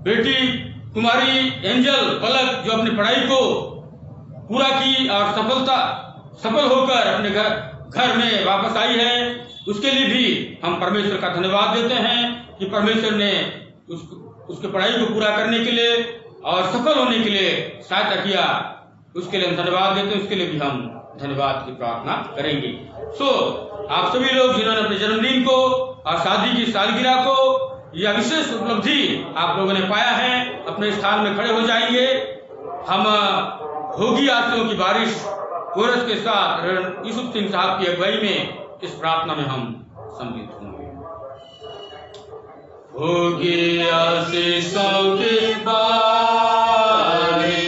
बेटी कुमारी एंजल पलक जो अपनी पढ़ाई को पूरा की और सफल होकर अपने घर में वापस आई है, उसके लिए भी हम परमेश्वर का धन्यवाद देते हैं कि परमेश्वर ने उसके पढ़ाई को पूरा करने के लिए और सफल होने के लिए सहायता किया। उसके लिए हम धन्यवाद देते हैं, उसके लिए भी हम धन्यवाद की प्रार्थना करेंगे। आप सभी लोग जिन्होंने अपने जन्मदिन को और शादी की सालगिरह को या विशेष उपलब्धि आप लोगों ने पाया है, अपने स्थान में खड़े हो जाएंगे। हम होगी आंसुओं की बारिश कोरस के साथ यूसुफ सिंह साहब की अगुवाई में इस प्रार्थना में हम सम्मिलित होंगे। होगी आशीषों की बारिश,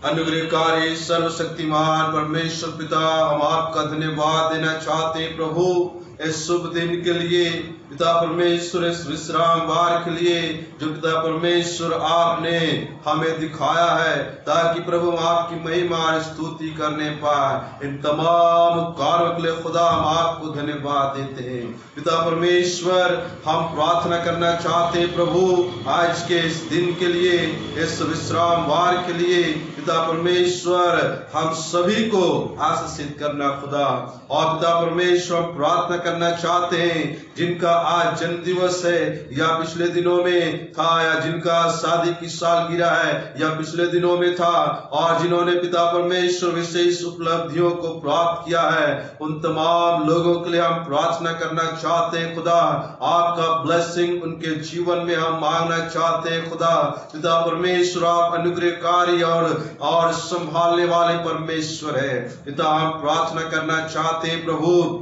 अनुग्रहकारी सर्वशक्तिमान परमेश्वर पिता, हम आपका धन्यवाद देना चाहते हैं प्रभु इस शुभ दिन के लिए, पिता परमेश्वर इस विश्राम वार के लिए जो पिता परमेश्वर आपने हमें दिखाया है, ताकि प्रभु आपकी महिमा और स्तुति करने पाए। इन तमाम कार्यों के लिए खुदा हम आपको धन्यवाद देते हैं। पिता परमेश्वर, हम प्रार्थना करना चाहते हैं प्रभु आज के इस दिन के लिए, इस विश्राम वार के लिए। पिता परमेश्वर, हम सभी को आशीषित करना खुदा। और पिता परमेश्वर, प्रार्थना करना चाहते हैं जिनका आज जन्म दिवस है या पिछले दिनों में था, या जिनका शादी की सालगिरह है या पिछले दिनों में था, और जिन्होंने पिता परमेश्वर विशेष उपलब्धियों को प्राप्त किया है, उन तमाम लोगों के लिए हम प्रार्थना करना चाहते हैं। खुदा आपका ब्लेसिंग उनके जीवन में हम मांगना चाहते हैं। खुदा पिता परमेश्वर आप अनुग्रहकारी और संभालने वाले परमेश्वर है। पिता हम प्रार्थना करना चाहते हैं प्रभु,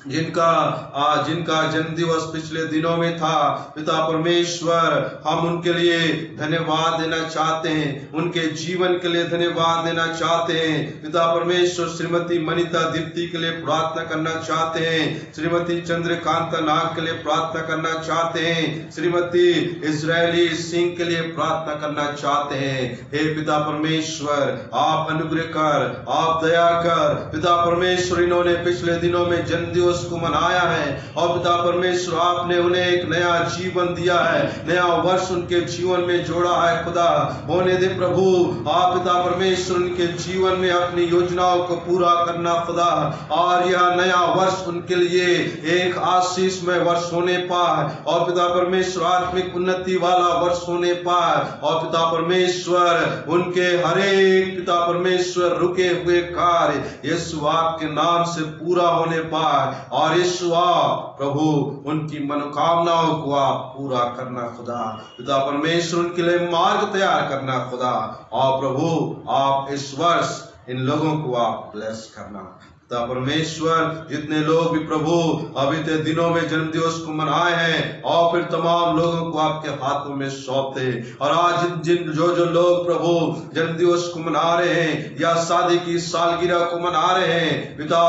जिनका जन्म दिवस पिछले दिनों में था, पिता परमेश्वर हम उनके लिए धन्यवाद देना चाहते हैं, उनके जीवन के लिए धन्यवाद देना चाहते हैं। पिता परमेश्वर श्रीमती मनीता दीप्ति के लिए प्रार्थना करना चाहते हैं, श्रीमती चंद्रकांता नाग के लिए प्रार्थना करना चाहते हैं, श्रीमती इजरायली सिंह के लिए प्रार्थना करना चाहते हैं। हे पिता परमेश्वर आप अनुग्रह कर, आप दया कर। पिता परमेश्वर इन्होंने पिछले दिनों में जन्म दिवस को मनाया है, और पिता परमेश्वर आपने उन्हें एक नया जीवन दिया है, नया वर्ष उनके जीवन में जोड़ा है। खुदा होने दे प्रभु, आप पिता परमेश्वर उनके जीवन में अपनी योजनाओं को पूरा करना खुदा, और यह नया वर्ष उनके लिए एक आशीषमय वर्ष होने पाए, और पिता परमेश्वर आत्मिक उन्नति वाला वर्ष होने पाए, और पिता परमेश्वर उनके हरेक पिता परमेश्वर रुके हुए कार्य यीशु आपके नाम से पूरा होने पाए, और यीशु आप प्रभु उनकी मनोकामनाओं को आप पूरा करना खुदा। पिता परमेश्वर उनके लिए मार्ग तैयार करना खुदा, और प्रभु आप इस वर्ष इन लोगों को आप ब्लेस करना। पिता परमेश्वर जितने लोग भी प्रभु अभी ते दिनों में जन्म दिवस को मनाए हैं, और फिर तमाम लोगों को आपके हाथों में सौंपते, और आज जिन जो लोग प्रभु जन्म दिवस को मना रहे हैं या शादी की सालगिरह को मना रहे हैं, पिता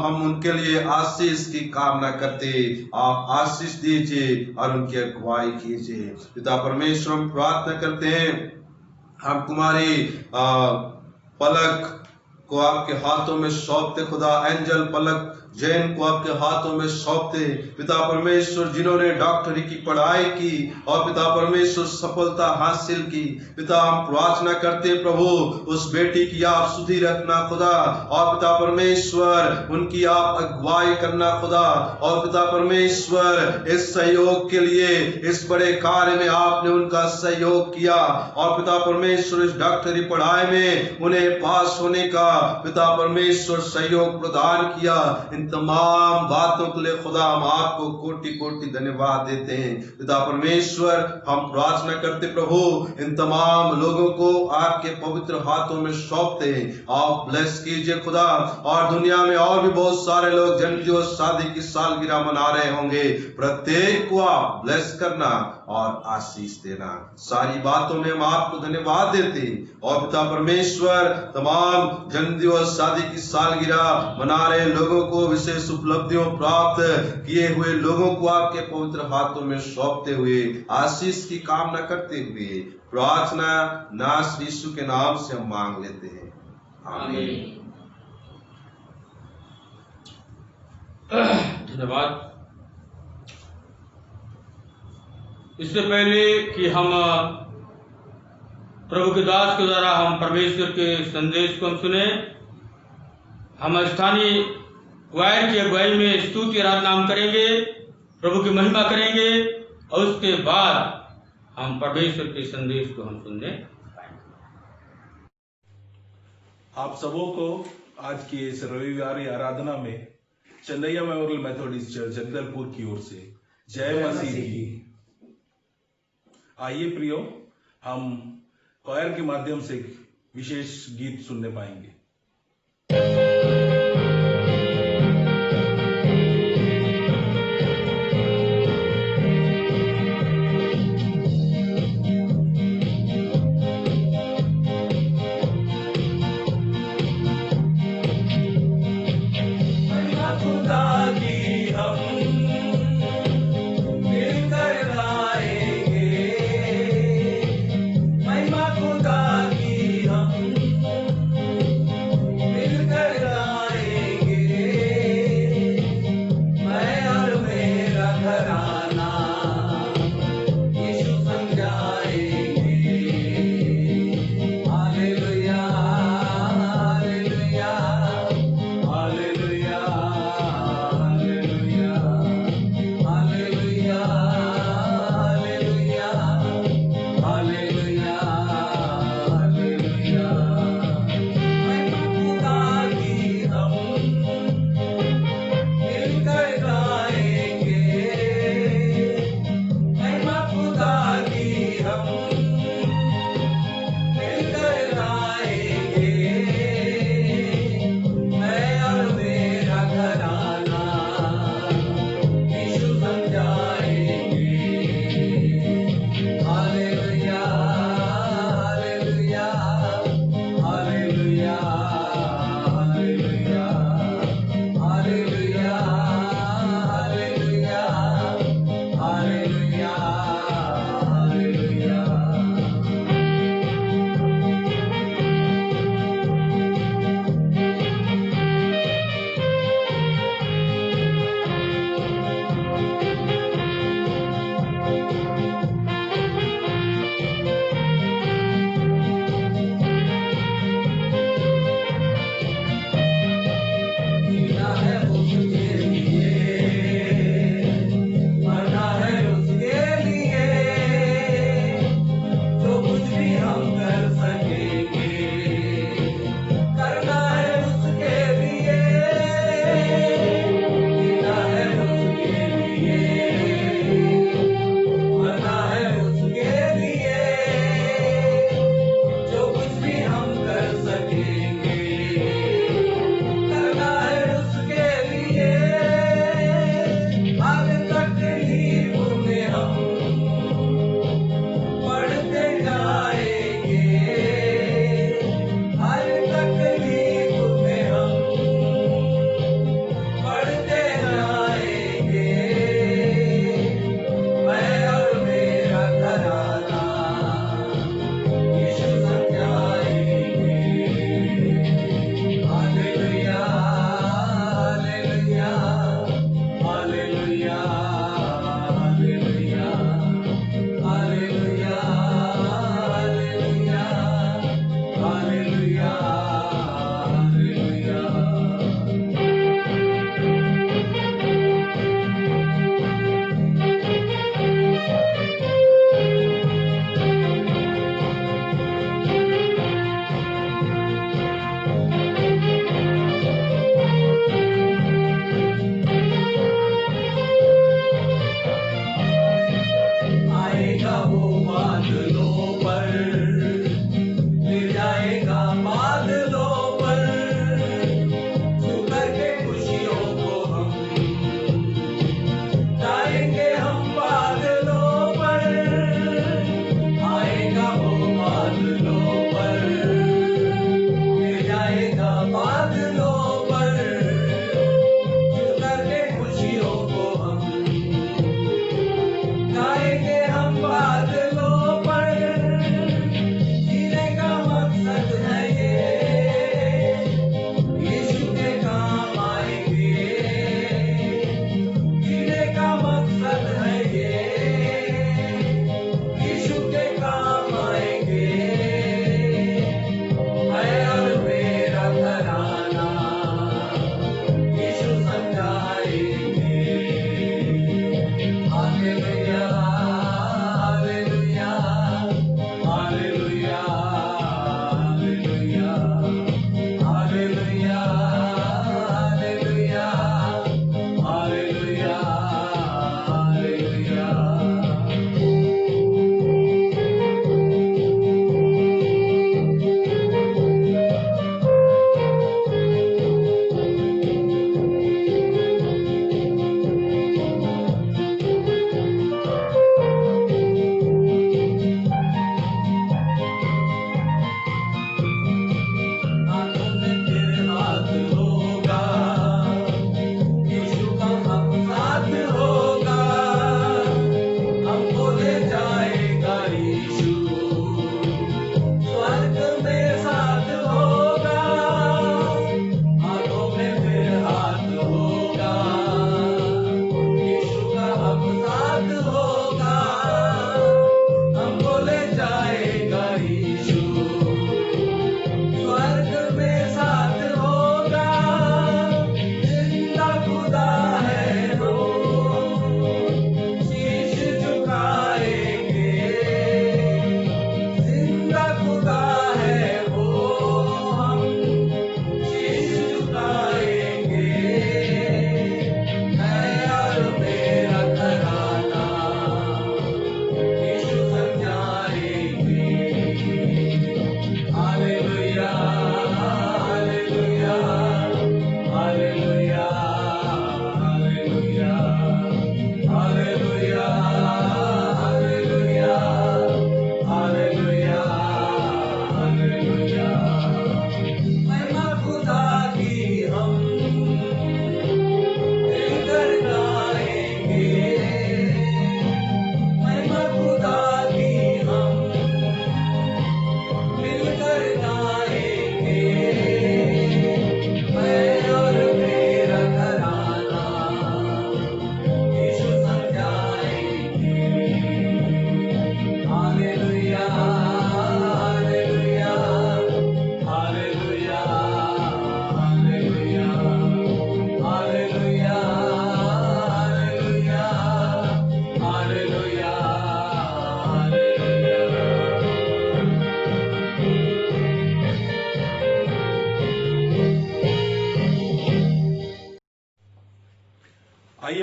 हम उनके लिए आशीष की कामना करते, आप आशीष दीजिए और उनकी अगुवाई कीजिए। पिता परमेश्वर हम प्रार्थना करते हैं, हम कुमारी पलक को आपके हाथों में सौंपते खुदा, एंजल पलक जैन को आपके हाथों में सौंपते। पिता परमेश्वर जिन्होंने डॉक्टरी की पढ़ाई की और पिता परमेश्वर सफलता हासिल की, पिता हम प्रार्थना करते प्रभु उस बेटी की आप सुधि रखना खुदा, और पिता परमेश्वर उनकी आप अगुवाई करना खुदा, और पिता परमेश्वर इस सहयोग के लिए, इस बड़े कार्य में आपने उनका सहयोग किया, और पिता परमेश्वर इस डॉक्टरी पढ़ाई में उन्हें पास होने का पिता परमेश्वर सहयोग प्रदान किया। इन तमाम बातों के लिए खुदा हम आपको कोटि कोटि धन्यवाद देते हैं। पिता परमेश्वर हम प्रार्थना करते प्रभु इन तमाम लोगों को आपके पवित्र हाथों में सौंपते हैं, आप ब्लेस कीजिए खुदा, और दुनिया में और भी बहुत सारे लोग जन्म दिवस शादी की सालगिरह मना रहे होंगे, प्रत्येक को आप ब्लेस करना और आशीष देना। सारी बातों में हम आपको धन्यवाद देते, और पिता परमेश्वर तमाम जन्म दिवस शादी की सालगिरह मना रहे लोगों को, विशेष उपलब्धियों प्राप्त किए हुए लोगों को आपके पवित्र हाथों में सौंपते हुए आशीष की कामना करते हुए प्रार्थना नाथ यीशु के नाम से हम मांग लेते हैं, आमीन। धन्यवाद। इससे पहले कि हम प्रभु के दास के द्वारा हम परमेश्वर के संदेश को हम सुने, हम स्थानीय क्वायर की अगुवाई में स्तुति आराधना हम करेंगे, प्रभु की महिमा करेंगे, और उसके बाद हम परमेश्वर के संदेश को हम सुनने पाएंगे। आप सबों को आज की इस रविवारी आराधना में Chandaiya memorial Methodist church Jagdalpur की ओर से जय मसीह की। आइए प्रियो, हम क्वायर के माध्यम से विशेष गीत सुनने पाएंगे। महिमा खुदा की हम मिलकर मरना है उसके लिए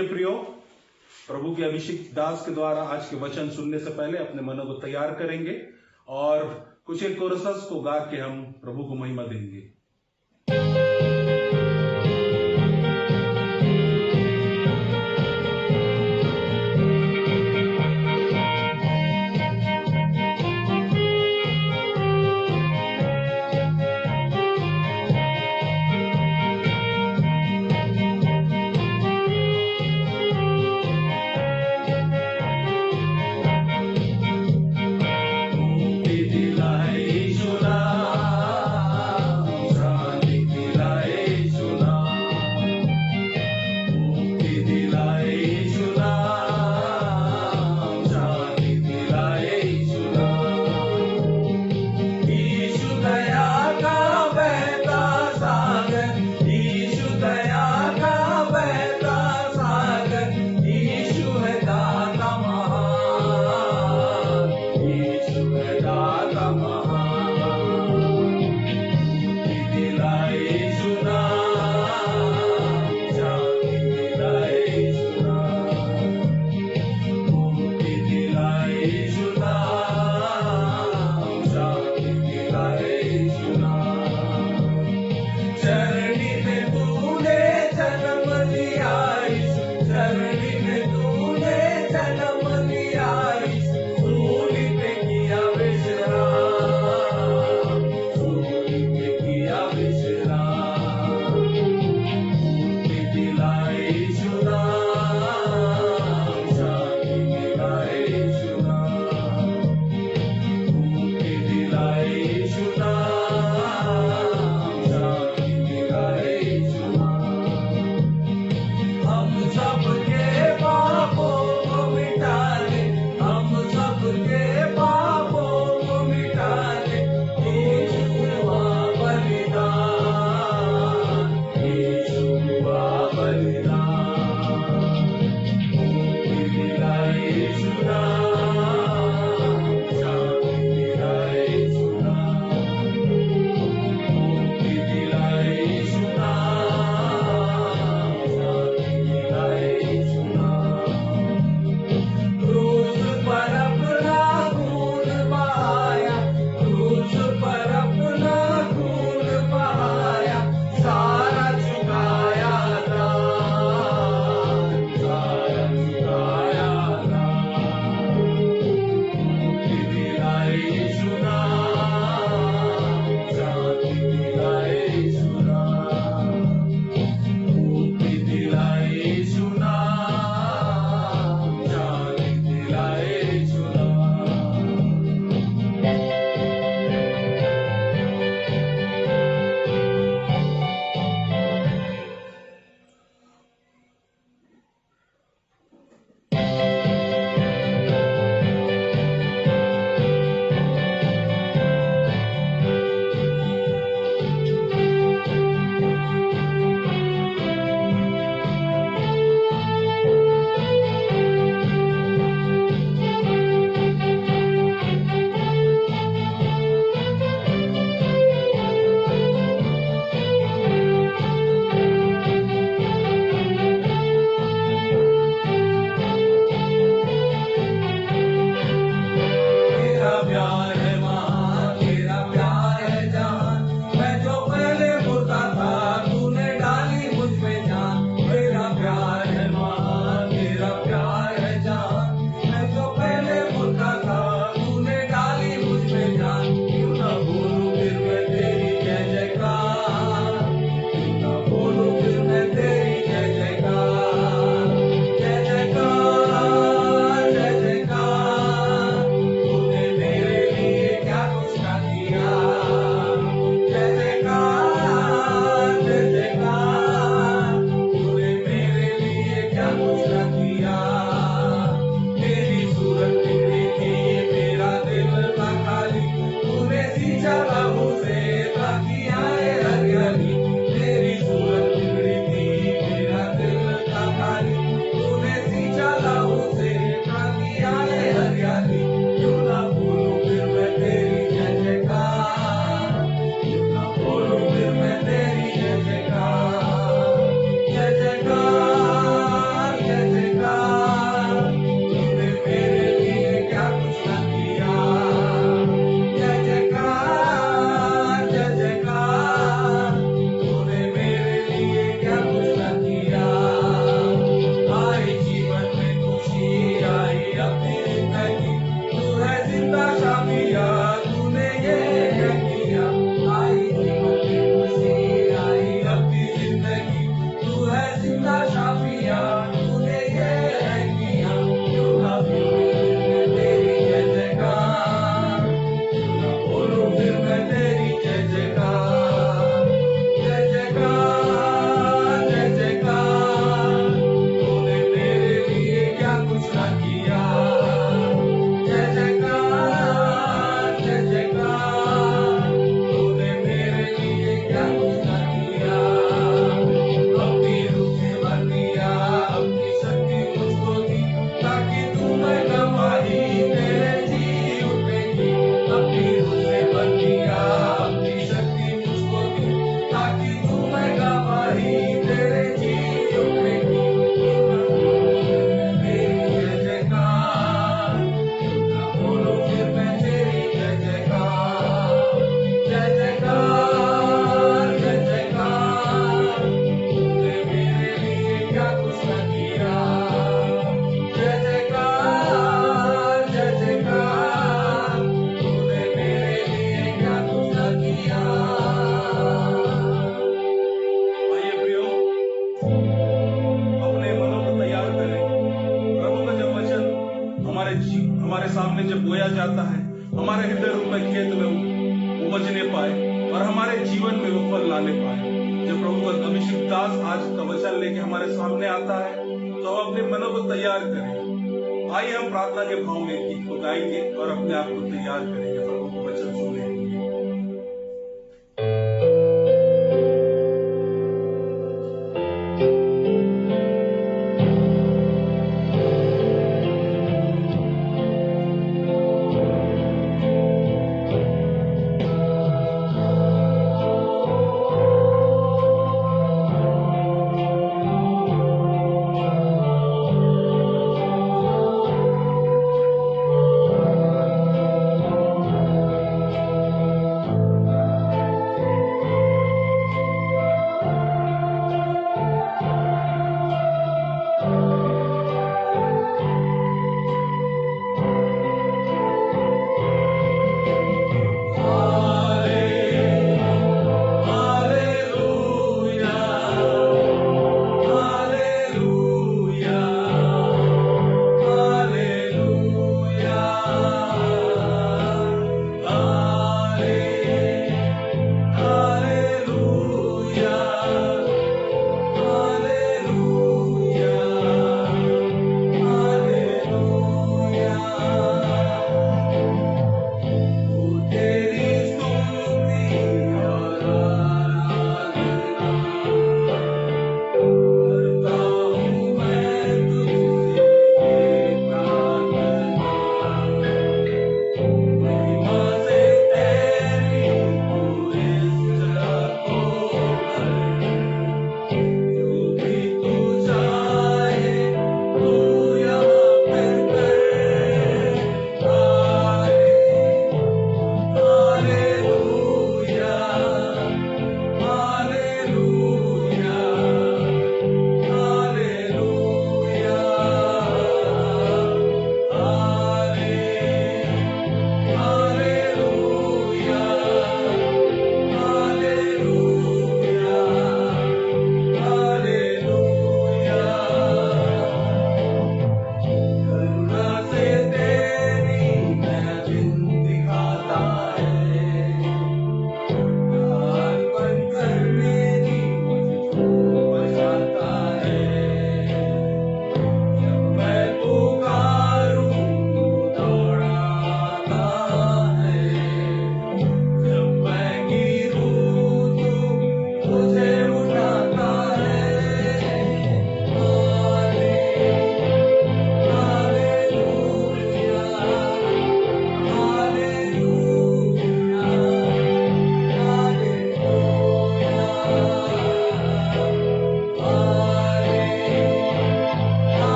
आइए प्रियो, प्रभु के अभिषेक दास के द्वारा आज के वचन सुनने से पहले अपने मनों को तैयार करेंगे और कुछ एक कोरसस को गा के हम प्रभु को महिमा देंगे। दिलाए सामने जब बोया जाता है, हमारे हृदय में खेत में उपजने पाए और हमारे जीवन में वो फल लाने पाए। जब प्रभु का अभिषिक्त दास आज का वचन लेके हमारे सामने आता है, तो हम अपने मनों को तैयार करें। आइए हम प्रार्थना के भाव में गीत को गाएंगे और अपने आप को तैयार करेंगे प्रभु का वचन सुनने के लिए।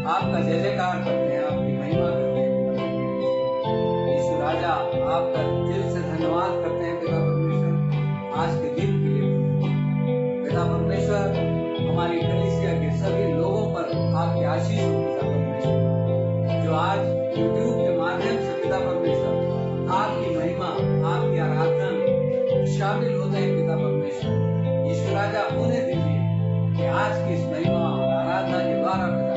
आपका जय जयकार करते हैं, आपकी महिमा करते हैं यीशु राजा। आपका दिल से धन्यवाद करते हैं पिता परमेश्वर आज के दिन के लिए। पिता परमेश्वर हमारी कलीसिया के सभी लोगों पर आपकी आशीष हो पिता परमेश्वर, जो आज यूट्यूब के माध्यम से पिता परमेश्वर आपकी महिमा आपकी आराधना में शामिल होते हैं पिता परमेश्वर। यीशु राजा उन्हें दीजिए कि आज की इस महिमा और आराधना के द्वारा पिता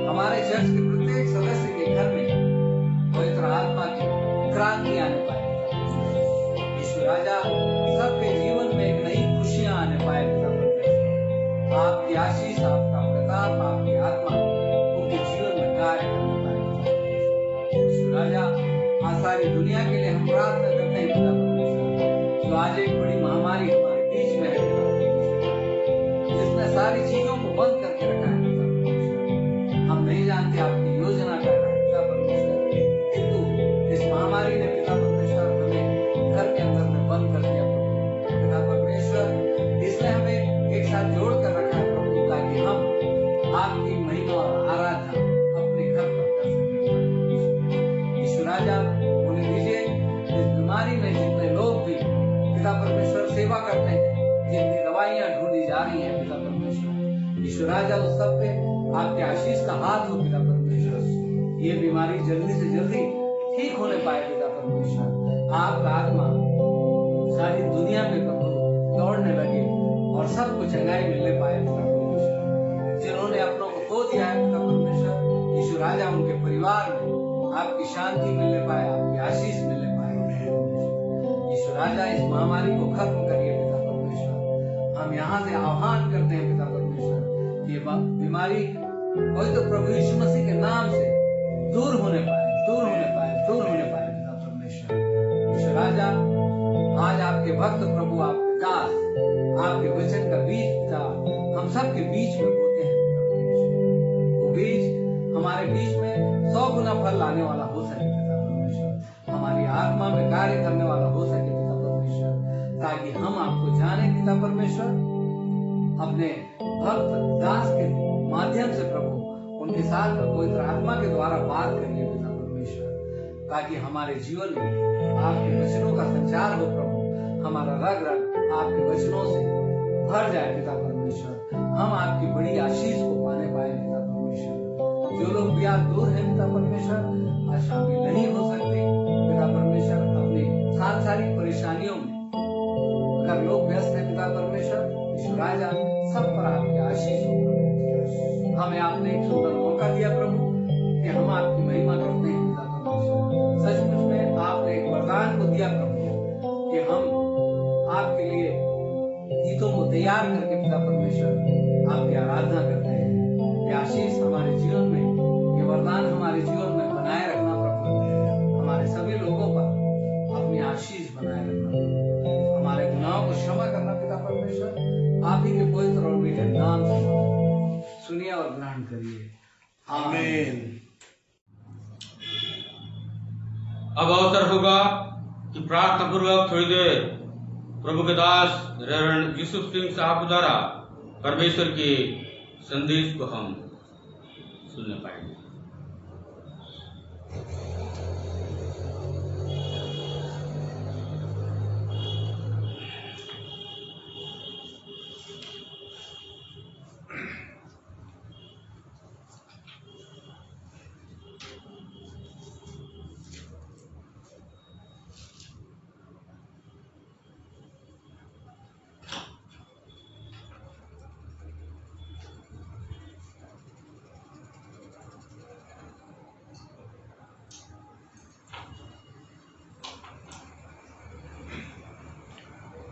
हमारे चर्च के प्रत्येक सदस्य के घर में पवित्र आत्मा की क्रांति आने पाए। यीशु राजा सबके जीवन में एक नई खुशियां आने पाए पिता परमेश्वर। आपकी आशीष आपका प्रताप आपकी आत्मा उनके जीवन में कार्य करने पाए। यीशु राजा आज सारी दुनिया के लिए हम प्रार्थना करते हैं पिता परमेश्वर, जो आज एक बड़ी महामारी हमारे बीच में है पिता परमेश्वर, जिसने सारी चीजों को बंद करके रखा है पिता परमेश्वर। हम नहीं जानते आपकी योजना क्या है पिता परमेश्वर, किंतु इस महामारी ने पिता परमेश्वर हमें घर के अंदर में बंद कर दिया पिता परमेश्वर। इसने हमें एक साथ जोड़ कर रखा है प्रभु, ताकि हम आपकी महिमा और आराधना अपने घर पर कर सकें। यीशु राजा उन्हें दीजिए इस बीमारी में जितने लोग भी पिता परमेश्वर सेवा करते हैं, जितनी दवाइयां ढूंढी जा रही हैं पिता परमेश्वर, यीशु राजा उस सब पे आपके आशीष का हाथ हो पिता परमेश्वर। ये बीमारी जल्दी से जल्दी ठीक होने पाए पिता परमेश्वर। आपका आत्मा सारी दुनिया पे प्रभु दौड़ने लगे और सबको चंगाई मिलने पाए पिता परमेश्वर। जिन्होंने अपनों को खो दिया है पिता परमेश्वर, यीशु राजा उनके परिवार में आपकी शांति मिलने पाए, आपकी आशीष मिलने पाए। यीशु राजा इस महामारी को खत्म करिए पिता परमेश्वर। हम यहाँ से आह्वान करते हैं पिता परमेश्वर, ये बीमारी कोई तो प्रभु यीशु मसीह के नाम से दूर होने पाए, दूर होने पाए, दूर होने पाए पिता परमेश्वर। यीशु राजा आज आपके भक्त प्रभु आपके दास आपके वचन का बीज पिता हम सब के बीच में बोते हैं पिता परमेश्वर। वो बीज हमारे बीच में 100 गुना फल लाने वाला हो सके पिता परमेश्वर, हमारी आत्मा में कार्य करने वाला हो सके पिता परमेश्वर, ताकि हम आपको जाने पिता परमेश्वर। अपने भक्त दास के माध्यम से प्रभु उनके साथ पवित्र आत्मा के द्वारा बात करिए पिता परमेश्वर, ताकि हमारे जीवन में आपके वचनों का संचार हो प्रभु। हमारा रग रग आपके वचनों से भर जाए पिता परमेश्वर। हम आपकी बड़ी आशीष को पाने पाए पिता परमेश्वर। जो लोग भी आज दूर हैं पिता परमेश्वर, आज शामिल नहीं हो सकते पिता परमेश्वर, अपनी सांसारिक परेशानियों में अगर लोग व्यस्त हैं पिता परमेश्वर, यीशु राजा सब पर आपकी आशीष हो प्रभु। हमें आपने एक सुंदर मौका दिया प्रभु कि हम आपकी महिमा करते हैं पिता परमेश्वर। सचमुच में आपने एक वरदान को दिया प्रभु कि हम आपके लिए गीतों को तैयार करके पिता परमेश्वर आपकी आराधना करते हैं। ये आशीष हमारे जीवन में, ये वरदान हमारे जीवन में बनाए रखना प्रभु। हमारे सभी लोगों पर अपनी आशीष बनाए रखना, हमारे गुनाहों को क्षमा करना पिता परमेश्वर। आप ही के पवित्र और मीठे नाम से सुनिए और ग्रहण करिए, आमीन। अब अवसर होगा कि प्रार्थना पूर्वक थोड़ी देर प्रभु के दास रेवरेंड यूसुफ सिंह साहब द्वारा परमेश्वर के संदेश को हम सुनने पाएंगे।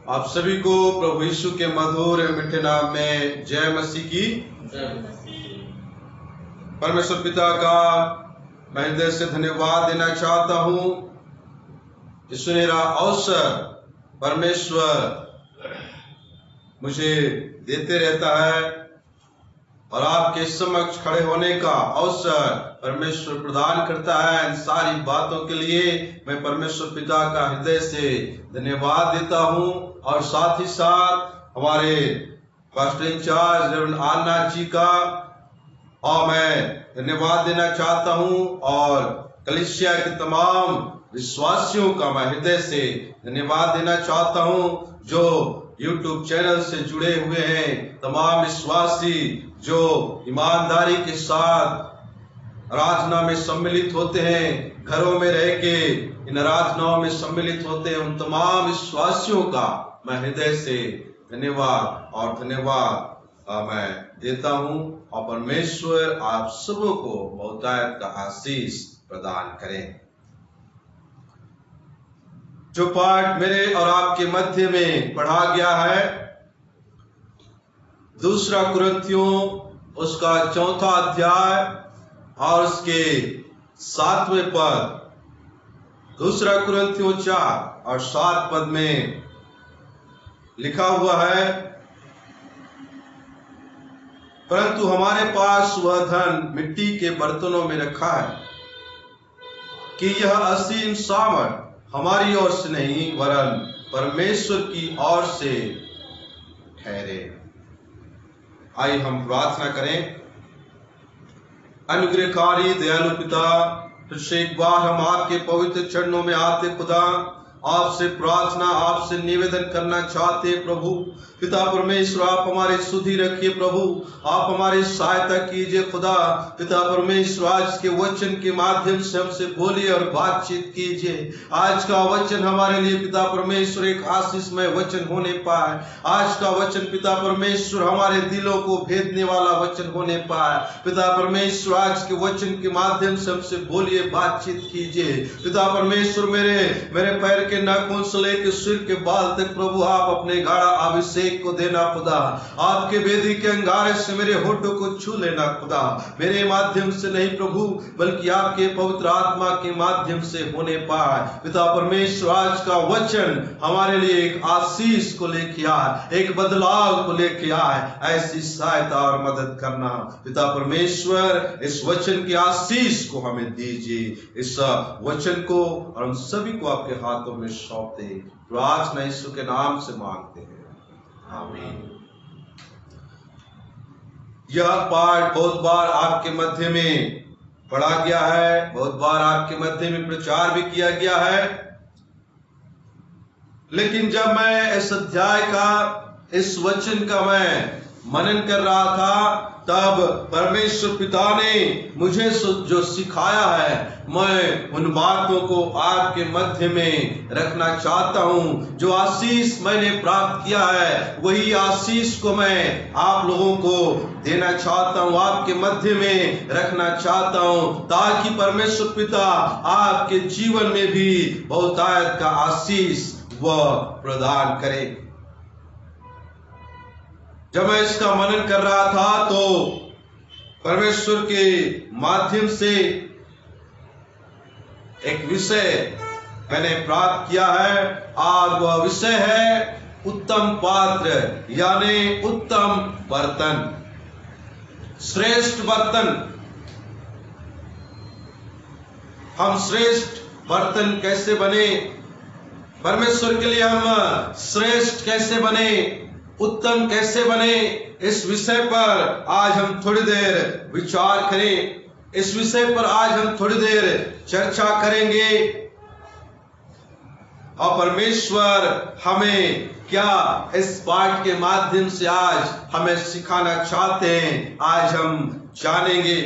आप सभी को प्रभु यीशु के मधुर एवं मीठे नाम में जय मसीह की। परमेश्वर पिता का मैं हृदय से धन्यवाद देना चाहता हूँ कि सुनहरा अवसर परमेश्वर मुझे देते रहता है और आपके समक्ष खड़े होने का अवसर परमेश्वर प्रदान करता है। इन सारी बातों के लिए मैं परमेश्वर पिता का हृदय से धन्यवाद देता हूँ और साथ ही साथ हमारे पास्टर इंचार्ज रेवरेंड आन्ना जी का और मैं धन्यवाद देना चाहता हूं और कलीसिया के तमाम विश्वासियों का मैं हृदय से धन्यवाद देना चाहता हूं जो YouTube चैनल से जुड़े हुए हैं। तमाम विश्वासी जो ईमानदारी के साथ आराधना में सम्मिलित होते हैं, घरों में रह के इन आराधनाओं में सम्मिलित होते हैं, उन तमाम विश्वासियों का मैं हृदय से धन्यवाद मैं देता हूं। और परमेश्वर आप सबों को बहुतायत का आशीष प्रदान करें। जो पाठ मेरे और आपके मध्य में पढ़ा गया है, 2 कुरिन्थियों उसका 4 अध्याय और उसके 7वें पद, 2 कुरिन्थियों 4 और 7 पद में लिखा हुआ है, परंतु हमारे पास वह धन मिट्टी के बर्तनों में रखा है कि यह असीम सामर्थ हमारी ओर से नहीं वरन परमेश्वर की ओर से ठहरे। आइए हम प्रार्थना करें। अनुग्रहकारी दयालु पिता, फिर एक बार हम आपके पवित्र चरणों में आते खुदा, आपसे प्रार्थना, आपसे निवेदन करना चाहते प्रभु। पिता परमेश्वर, आप हमारी सुधि रखिए प्रभु, आप हमारी सहायता कीजिए खुदा। पिता परमेश्वर, आज के वचन के माध्यम से हमसे बोलिए और बातचीत कीजिए। आज का वचन हमारे लिए पिता परमेश्वर एक आशीषमय वचन होने पाए। आज का वचन पिता परमेश्वर हमारे दिलों को भेदने वाला वचन होने पाए। पिता परमेश्वर, आज के वचन के माध्यम से हमसे बोलिए, बातचीत कीजिए। पिता परमेश्वर, मेरे पैर के नाखून से लेकर सिर के बाल तक प्रभु आप अपने गाढ़ा अभिषेक को देना खुदा। आपके वेदी के अंगारे से मेरे होठों को छू लेना खुदा। मेरे माध्यम से नहीं प्रभु, बल्कि आपके पवित्र आत्मा के माध्यम से होने पाए। पिता परमेश्वर, आज का वचन हमारे लिए एक आशीष को लेके आए, एक बदलाव को लेके आए। ऐसी सहायता और मदद करना पिता परमेश्वर। इस वचन के आशीष को हमें दीजिए। इस वचन को और हम सभी को आपके हाथों में सौंपते प्रार्थना यीशु के नाम से मांगते हैं, आमीन। यह पाठ बहुत बार आपके मध्य में पढ़ा गया है, बहुत बार आपके मध्य में प्रचार भी किया गया है, लेकिन जब मैं इस अध्याय का, इस वचन का मैं मनन कर रहा था, तब परमेश्वर पिता ने मुझे जो सिखाया है, मैं उन बातों को आपके मध्य में रखना चाहता हूं। जो आशीष मैंने प्राप्त किया है, वही आशीष को मैं आप लोगों को देना चाहता हूं, आपके मध्य में रखना चाहता हूं, ताकि परमेश्वर पिता आपके जीवन में भी बहुतायत का आशीष वह प्रदान करे। जब मैं इसका मनन कर रहा था तो परमेश्वर के माध्यम से एक विषय मैंने प्राप्त किया है, और वह विषय है उत्तम पात्र, यानी उत्तम बर्तन, श्रेष्ठ बर्तन। हम श्रेष्ठ बर्तन कैसे बने, परमेश्वर के लिए हम श्रेष्ठ कैसे बने, उत्तम कैसे बने, इस विषय पर आज हम थोड़ी देर विचार करें। इस विषय पर आज हम थोड़ी देर चर्चा करेंगे, और परमेश्वर हमें क्या इस पाठ के माध्यम से आज हमें सिखाना चाहते हैं, आज हम जानेंगे।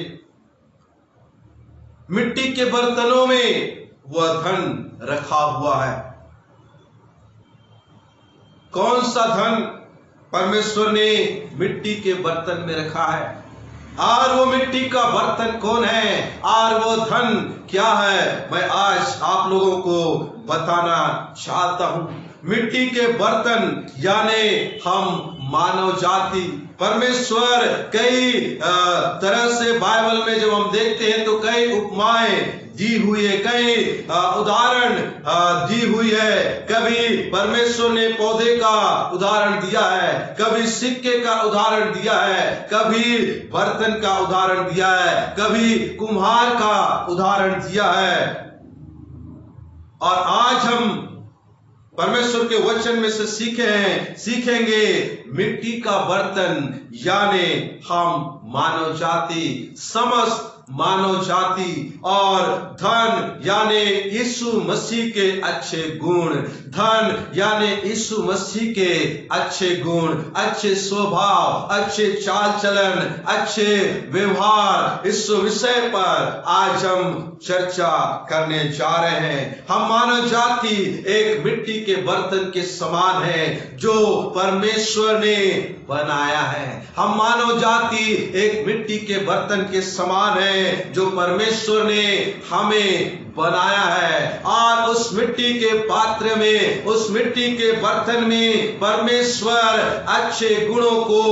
मिट्टी के बर्तनों में वह धन रखा हुआ है। कौन सा धन परमेश्वर ने मिट्टी के बर्तन में रखा है, और वो मिट्टी का बर्तन कौन है, और वो धन क्या है, मैं आज आप लोगों को बताना चाहता हूं। मिट्टी के बर्तन यानी हम मानव जाति। परमेश्वर कई तरह से बाइबल में जब हम देखते हैं तो कई उपमाएं दी हुई है, कई उदाहरण दी हुई है। कभी परमेश्वर ने पौधे का उदाहरण दिया है, कभी सिक्के का उदाहरण दिया है, कभी बर्तन का उदाहरण दिया है, कभी कुम्हार का उदाहरण दिया है। और आज हम परमेश्वर के वचन में से सीखेंगे मिट्टी का बर्तन, यानी हम मानव जाति, समस्त मानव जाति, और धन यानी यीशु मसीह के अच्छे गुण, धन यानी यीशु मसीह के अच्छे गुण, अच्छे स्वभाव, अच्छे चाल चलन, अच्छे व्यवहार, इस विषय पर आज हम चर्चा करने जा रहे हैं। हम मानव जाति एक मिट्टी के बर्तन के समान है जो परमेश्वर ने बनाया है। हम मानव जाति एक मिट्टी के बर्तन के समान है जो परमेश्वर ने हमें बनाया है, और उस मिट्टी के पात्र में, उस मिट्टी के बर्तन में परमेश्वर अच्छे गुणों को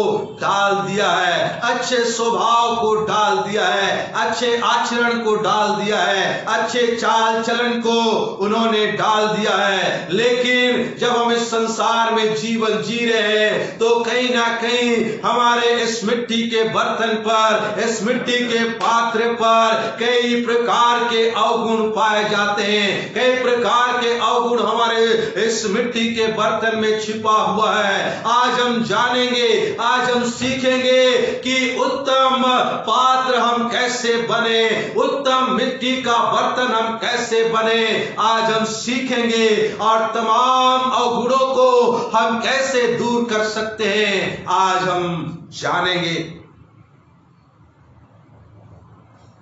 डाल दिया है, अच्छे स्वभाव को डाल दिया है, अच्छे आचरण को डाल दिया है, अच्छे चाल चलन को उन्होंने डाल दिया है। लेकिन जब हम इस संसार में जीवन जी रहे हैं तो कहीं ना कहीं हमारे इस मिट्टी के बर्तन पर, इस मिट्टी के पात्र पर कई प्रकार के अवगुण पाए जाते हैं। कई प्रकार के अवगुण हमारे इस मिट्टी के बर्तन में छिपा हुआ है। आज हम जानेंगे, आज हम सीखेंगे कि उत्तम पात्र हम कैसे बने, उत्तम मिट्टी का बर्तन हम कैसे बने। आज हम सीखेंगे और तमाम अवगुणों को हम कैसे दूर कर सकते हैं, आज हम जानेंगे।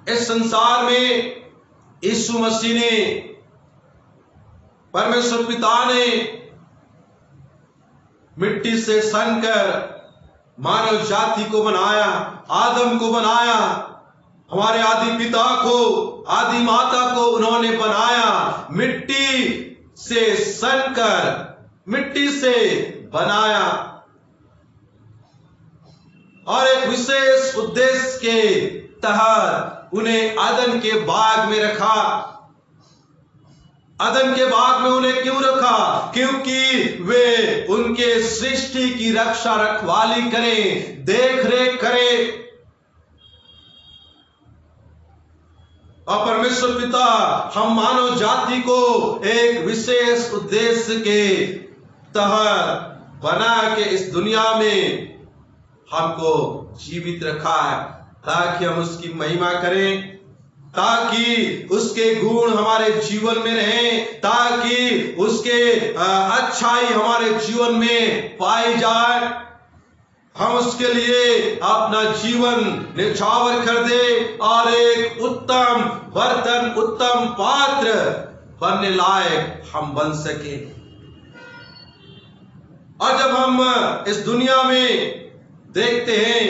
इस संसार में यीशु मसीह ने, परमेश्वर पिता ने मिट्टी से सनकर मानव जाति को बनाया, आदम को बनाया, हमारे आदि पिता को, आदि माता को उन्होंने बनाया, मिट्टी से सनकर, मिट्टी से बनाया, और एक विशेष उद्देश्य के तहत उन्हें अदन के बाग में रखा। अदन के बाग में उन्हें क्यों रखा? क्योंकि वे उनके सृष्टि की रक्षा रखवाली करें, देख रेख करें। और परमेश्वर पिता हम मानव जाति को एक विशेष उद्देश्य के तहत बना के इस दुनिया में हमको जीवित रखा है, ताकि हम उसकी महिमा करें, ताकि उसके गुण हमारे जीवन में रहें, ताकि उसके अच्छाई हमारे जीवन में पाई जाए। हम उसके लिए अपना जीवन निछावर कर दे और एक उत्तम बर्तन, उत्तम पात्र बनने लायक हम बन सके। और जब हम इस दुनिया में देखते हैं,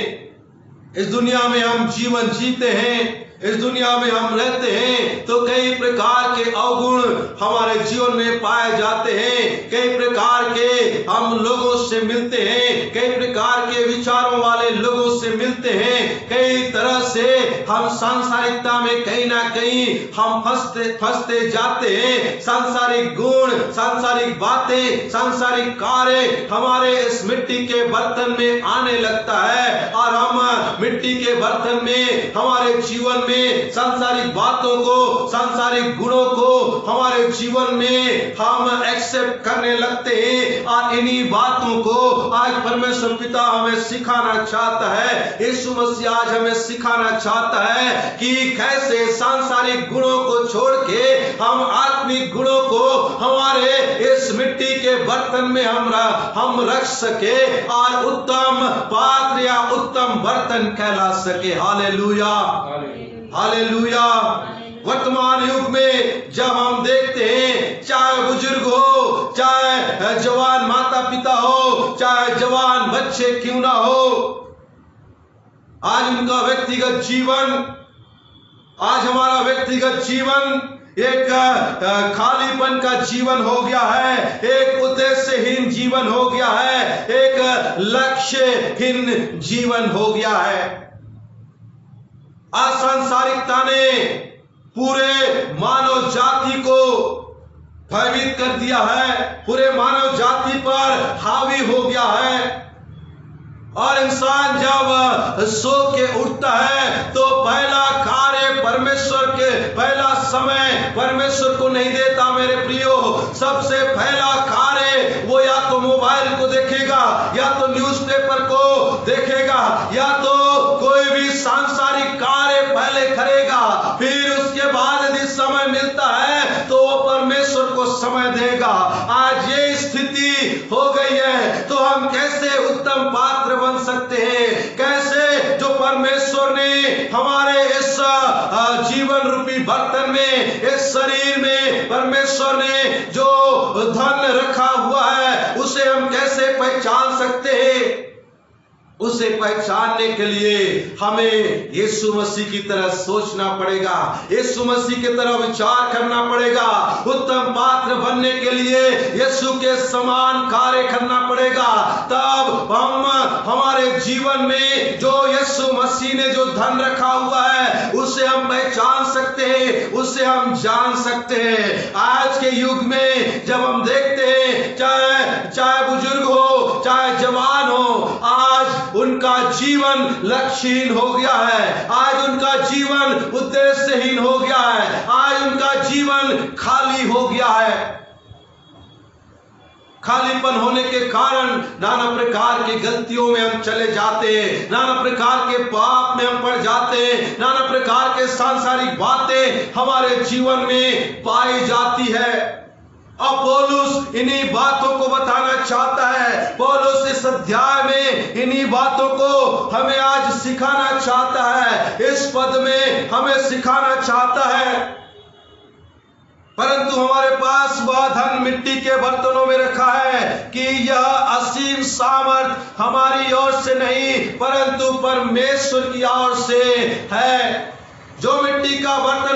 इस दुनिया में हम जीवन जीते हैं, इस दुनिया में हम रहते हैं, तो कई प्रकार के अवगुण हमारे जीवन में पाए जाते हैं। कई प्रकार के हम लोगों से मिलते हैं, कई प्रकार के विचारों वाले लोगों से मिलते हैं। कई तरह से हम सांसारिकता में कहीं ना कहीं हम फंसते जाते हैं। सांसारिक गुण, सांसारिक बातें, सांसारिक कार्य हमारे इस मिट्टी के बर्तन में आने लगता है, और हम मिट्टी के बर्तन में हमारे जीवन में सांसारिक बातों को, सांसारिक गुणों को हमारे जीवन में हम एक्सेप्ट करने लगते हैं। और इन्हीं बातों को आज परमेश्वर पिता हमें सिखाना चाहता है, यीशु मसीह आज हमें सिखाना चाहता है कि कैसे सांसारिक गुणों को छोड़ के हम आत्मिक गुणों को हमारे इस मिट्टी के बर्तन में हम रख सके और उत्तम पात्र या उत्तम बर्तन कहला सके। Hallelujah, hallelujah. वर्तमान युग में जब हम देखते हैं, चाहे बुजुर्ग हो, चाहे जवान माता पिता हो, चाहे जवान बच्चे क्यों ना हो, आज उनका व्यक्तिगत जीवन, आज हमारा व्यक्तिगत जीवन एक खालीपन का जीवन हो गया है, एक उद्देश्यहीन जीवन हो गया है, एक लक्ष्यहीन जीवन हो गया है। आज सांसारिकता ने पूरे मानव जाति को भयभीत कर दिया है, पूरे मानव जाति पर हावी हो गया है। और इंसान जब सो के उठता है तो पहला कार्य परमेश्वर के, पहला समय परमेश्वर को नहीं देता मेरे प्रियो। सबसे पहला कार्य या तो न्यूज़पेपर को देखेगा, या तो कोई भी सांसारिक कार्य पहले करेगा, फिर उसके बाद यदि समय मिलता है तो वो परमेश्वर को समय देगा। आज ये स्थिति हो गई है, तो हम कैसे उत्तम पात्र बन सकते हैं? कैसे जो परमेश्वर ने हमारे इस जीवन रूपी बर्तन में, इस शरीर में परमेश्वर ने जो धन रखा हुआ है, उसे हम कैसे पहचान सकते हैं? उसे पहचानने के लिए हमें यीशु मसीह की तरह सोचना पड़ेगा, यीशु मसीह की तरह विचार करना पड़ेगा। उत्तम पात्र बनने के लिए यीशु के समान कार्य करना पड़ेगा। तब हम हमारे जीवन में जो यीशु मसीह ने जो धन रखा हुआ है उसे हम पहचान सकते हैं, उसे हम जान सकते हैं। आज के युग में जब हम देखते हैं, चाहे बुजुर्ग हो, चाहे जवान हो, आज उनका जीवन लक्ष्यहीन हो गया है, आज उनका जीवन उद्देश्यहीन हो गया है, आज उनका जीवन खाली हो गया है। खालीपन होने के कारण नाना प्रकार की गलतियों में हम चले जाते हैं, नाना प्रकार के पाप में हम पड़ जाते हैं, नाना प्रकार के सांसारिक बातें हमारे जीवन में पाई जाती है। अब पौलुस इन्हीं बातों को बताना चाहता है। पौलुस इस अध्याय में इन्हीं बातों को हमें आज सिखाना चाहता है, इस पद में हमें सिखाना चाहता है। परंतु हमारे पास वह धन मिट्टी के बर्तनों में रखा है कि यह असीम सामर्थ हमारी ओर से नहीं परंतु परमेश्वर की ओर से है। जो मिट्टी का बर्तन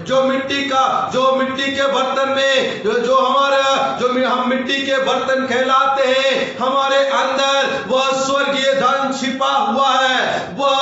जो मिट्टी के बर्तन में जो हम मिट्टी के बर्तन कहलाते हैं, हमारे अंदर वह स्वर्गीय धन छिपा हुआ है। वह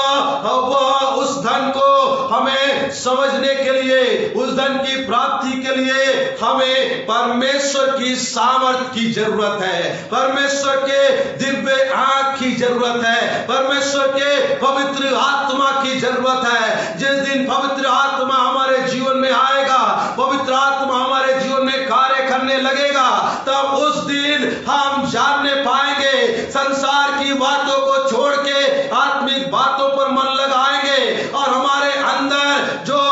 उस धन को हमें समझने के लिए, उस धन की प्राप्ति के लिए हमें परमेश्वर की सामर्थ की जरूरत है, परमेश्वर के दिव्य आंख की जरूरत है, परमेश्वर के पवित्र आत्मा की जरूरत है। जिस दिन पवित्र आत्मा हमारे जीवन में आएगा, पवित्र आत्मा हमारे जीवन में कार्य करने लगेगा, तब उस दिन हम जानने पाएंगे, संसार की बातों को छोड़ के आत्मिक बातों पर मन लगाएंगे और हमारे अंदर जो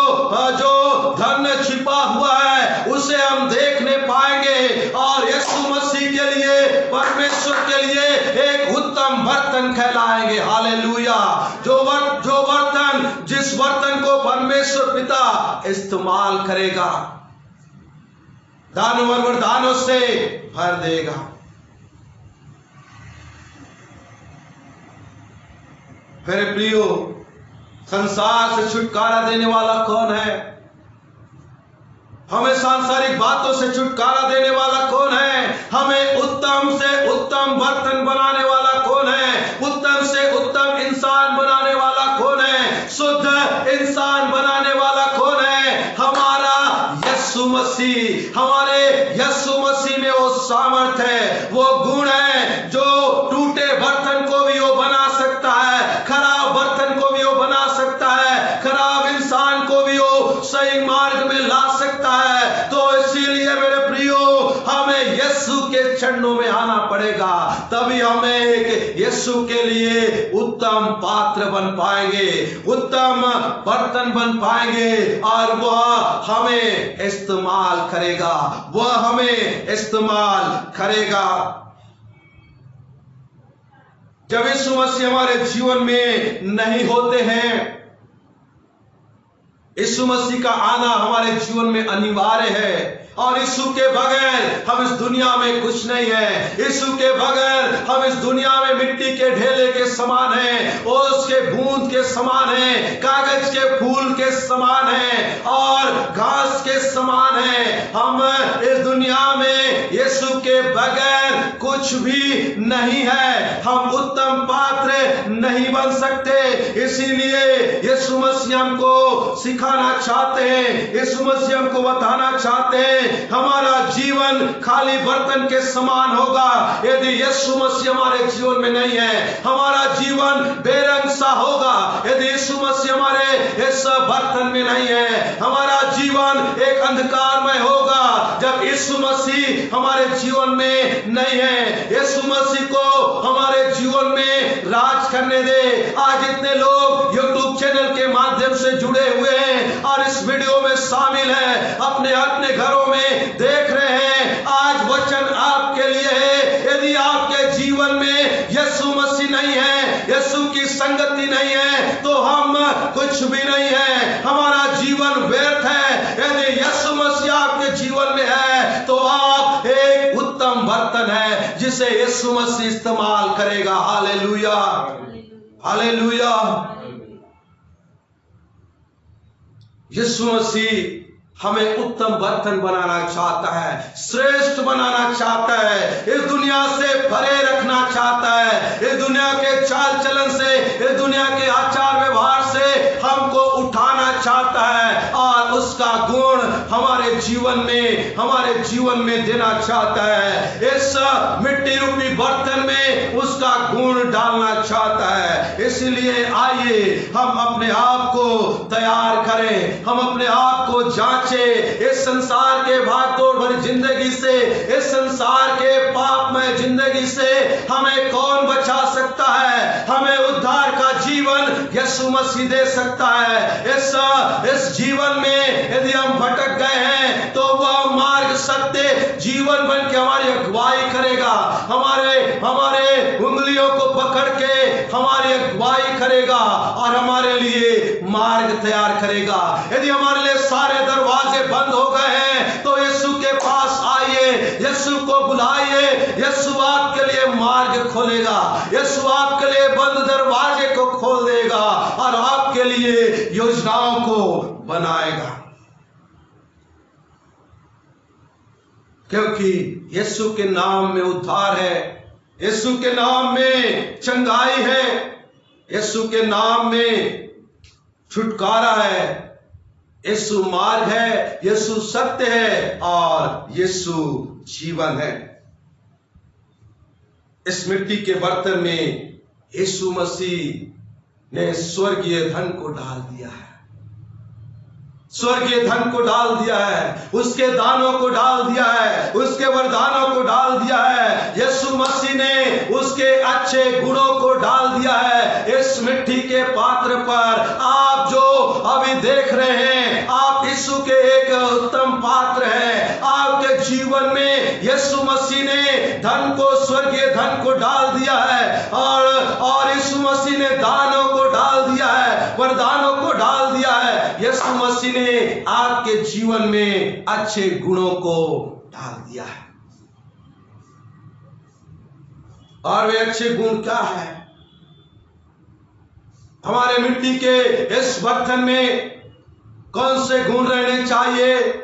धन छिपा हुआ है उसे हम देखने पाएंगे और यीशु मसीह के लिए, परमेश्वर के लिए एक उत्तम बर्तन कहलाएंगे। हालेलुया। जिस बर्तन को परमेश्वर पिता इस्तेमाल करेगा, दानों और वरदानों से भर देगा। मेरे प्रियो, संसार से छुटकारा देने वाला कौन है? हमें सांसारिक बातों से छुटकारा देने वाला कौन है? हमें उत्तम से उत्तम बर्तन बनाने वाला कौन है? उत्तम से उत्तम इंसान बनाने वाला कौन है? शुद्ध इंसान बनाने वाला कौन है? हमारा यीशु मसीह। हमारे यीशु मसीह में वो सामर्थ है, वो गुण है जो टूटे बर्तन को भी वो बना सकता है, खराब बर्तन को भी वो बना सकता है, खराब इंसान को भी वो सही मार्ग में ला सकता है। तो इसीलिए मेरे प्रियो, हमें यीशु के चरणों में आना पड़ेगा, तभी हमें एक यीशु के लिए उत्तम पात्र बन पाएंगे, उत्तम बर्तन बन पाएंगे और वह हमें इस्तेमाल करेगा, वह हमें इस्तेमाल करेगा। जब यीशु मसीह हमारे जीवन में नहीं होते हैं, यीशु मसीह का आना हमारे जीवन में अनिवार्य है और यीशु के बगैर हम इस दुनिया में कुछ नहीं है। यीशु के बगैर हम इस दुनिया में मिट्टी के ढेले के समान हैं, ओस के बूंद के समान हैं, कागज के फूल के समान हैं और घास के समान हैं। हम इस दुनिया में यीशु के बगैर कुछ भी नहीं है, हम उत्तम पात्र नहीं बन सकते। इसीलिए यीशु मसीह हमको सिखाना चाहते हैं, यीशु मसीह हमको बताना चाहते हैं, हमारा जीवन खाली बर्तन के समान होगा यदि यीशु मसीह हमारे जीवन में नहीं है। हमारा जीवन बेरंग सा होगा यदि यीशु मसीह हमारे इस बर्तन में नहीं है। हमारा जीवन एक अंधकारमय होगा जब यीशु मसीह हमारे जीवन में नहीं है। यीशु मसीह को हमारे जीवन में राज करने दे। आज इतने लोग यूट्यूब चैनल के माध्यम से जुड़े हुए हैं और इस वीडियो में शामिल हैं, अपने अपने घरों में देख रहे हैं। आज वचन आपके लिए है। यदि आपके जीवन में यीशु मसीह नहीं है, यीशु की संगति नहीं है, तो हम कुछ भी नहीं है, हमारा जीवन व्यर्थ है। यदि यीशु मसीह आपके जीवन में है तो आप एक उत्तम बर्तन है जिसे यीशु मसीह इस्तेमाल करेगा। Hallelujah, hallelujah. यीशु मसीह हमें उत्तम बर्तन बनाना चाहता है, श्रेष्ठ बनाना चाहता है, इस दुनिया से परे रखना चाहता है। इस दुनिया के चाल चलन से, इस दुनिया के आचार व्यवहार से हमको उठाना चाहता है और उसका गुण हमारे जीवन में देना चाहता है। इस मिट्टी रूपी बर्तन में उसका गुण डालना चाहता है। इसलिए आइए हम अपने आप को तैयार करें, हम अपने आप को जांचें। इस संसार के भागदौड़ भरी जिंदगी से, इस संसार के पापमय जिंदगी से हमें कौन बचा सकता है? हमें उद्धार का जीवन यीशु मसीह दे सकता है। इस जीवन में यदि हम भटक गए हैं तो वह मार्ग सत्य जीवन बन के हमारी अगुवाई करेगा, हमारे उंगलियों को पकड़ के हमारी अगुवाई करेगा और हमारे लिए मार्ग तैयार करेगा। यदि हमारे लिए सारे दरवाजे बंद हो गए हैं तो यीशु के पास आइए, यीशु को बुलाइए। यीशु आपके लिए मार्ग खोलेगा, यीशु आपके लिए बंद दरवाजे को खोल देगा और आपके लिए योजनाओं को बनाएगा। क्योंकि यीशु के नाम में उद्धार है, यीशु के नाम में चंगाई है, यीशु के नाम में छुटकारा है। यीशु मार्ग है, यीशु सत्य है और यीशु जीवन है। इस मिट्टी के बर्तन में यीशु मसीह ने स्वर्गीय धन को डाल दिया है, स्वर्गीय धन को डाल दिया है, उसके दानों को डाल दिया है, उसके वरदानों को डाल दिया है। यीशु मसीह ने उसके अच्छे गुणों को डाल दिया है इस मिट्टी के पात्र पर। आप जो अभी देख रहे हैं, आप यीशु के एक उत्तम पात्र हैं। आपके जीवन में यीशु मसीह ने धन को, स्वर्गीय धन को डाल दिया है और यीशु मसीह ने दानों को डाल दिया है, वरदानों को डाल दिया है। यीशु मसीह ने आपके जीवन में अच्छे गुणों को डाल दिया है। और वे अच्छे गुण क्या है? हमारे मिट्टी के इस बर्तन में कौन से गुण रहने चाहिए?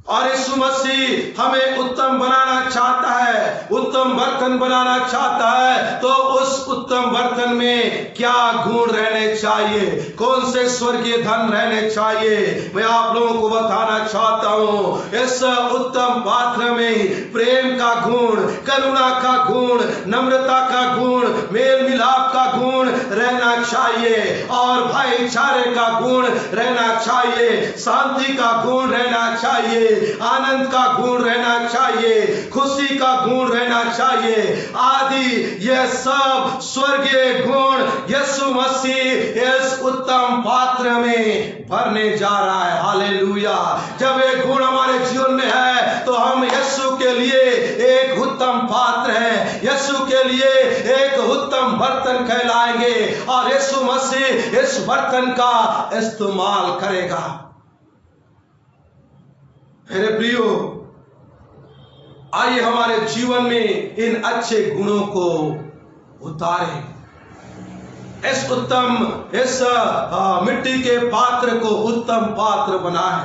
और यीशु मसीह हमें उत्तम बनाना चाहता है, उत्तम बर्तन बनाना चाहता है, तो उस उत्तम बर्तन में क्या गुण रहने चाहिए? कौन से स्वर्गीय धन रहने चाहिए? मैं आप लोगों को बताना चाहता हूं। इस उत्तम पात्र में प्रेम का गुण, करुणा का गुण, नम्रता का गुण, मेल मिलाप का गुण रहना चाहिए और भाईचारे का गुण रहना चाहिए, शांति का गुण रहना चाहिए, आनंद का गुण रहना चाहिए, खुशी का गुण रहना चाहिए आदि। यह सब स्वर्गीय गुण यीशु मसीह इस उत्तम पात्र में भरने जा रहा है। हालेलुया। जब ये गुण हमारे जीवन में है तो हम यीशु के लिए एक उत्तम पात्र है, यीशु के लिए एक उत्तम बर्तन कहलाएंगे और यीशु मसीह इस बर्तन का इस्तेमाल करेगा। मेरे प्रियो, आइए हमारे जीवन में इन अच्छे गुणों को उतारें। इस मिट्टी के पात्र को उत्तम पात्र बनाए,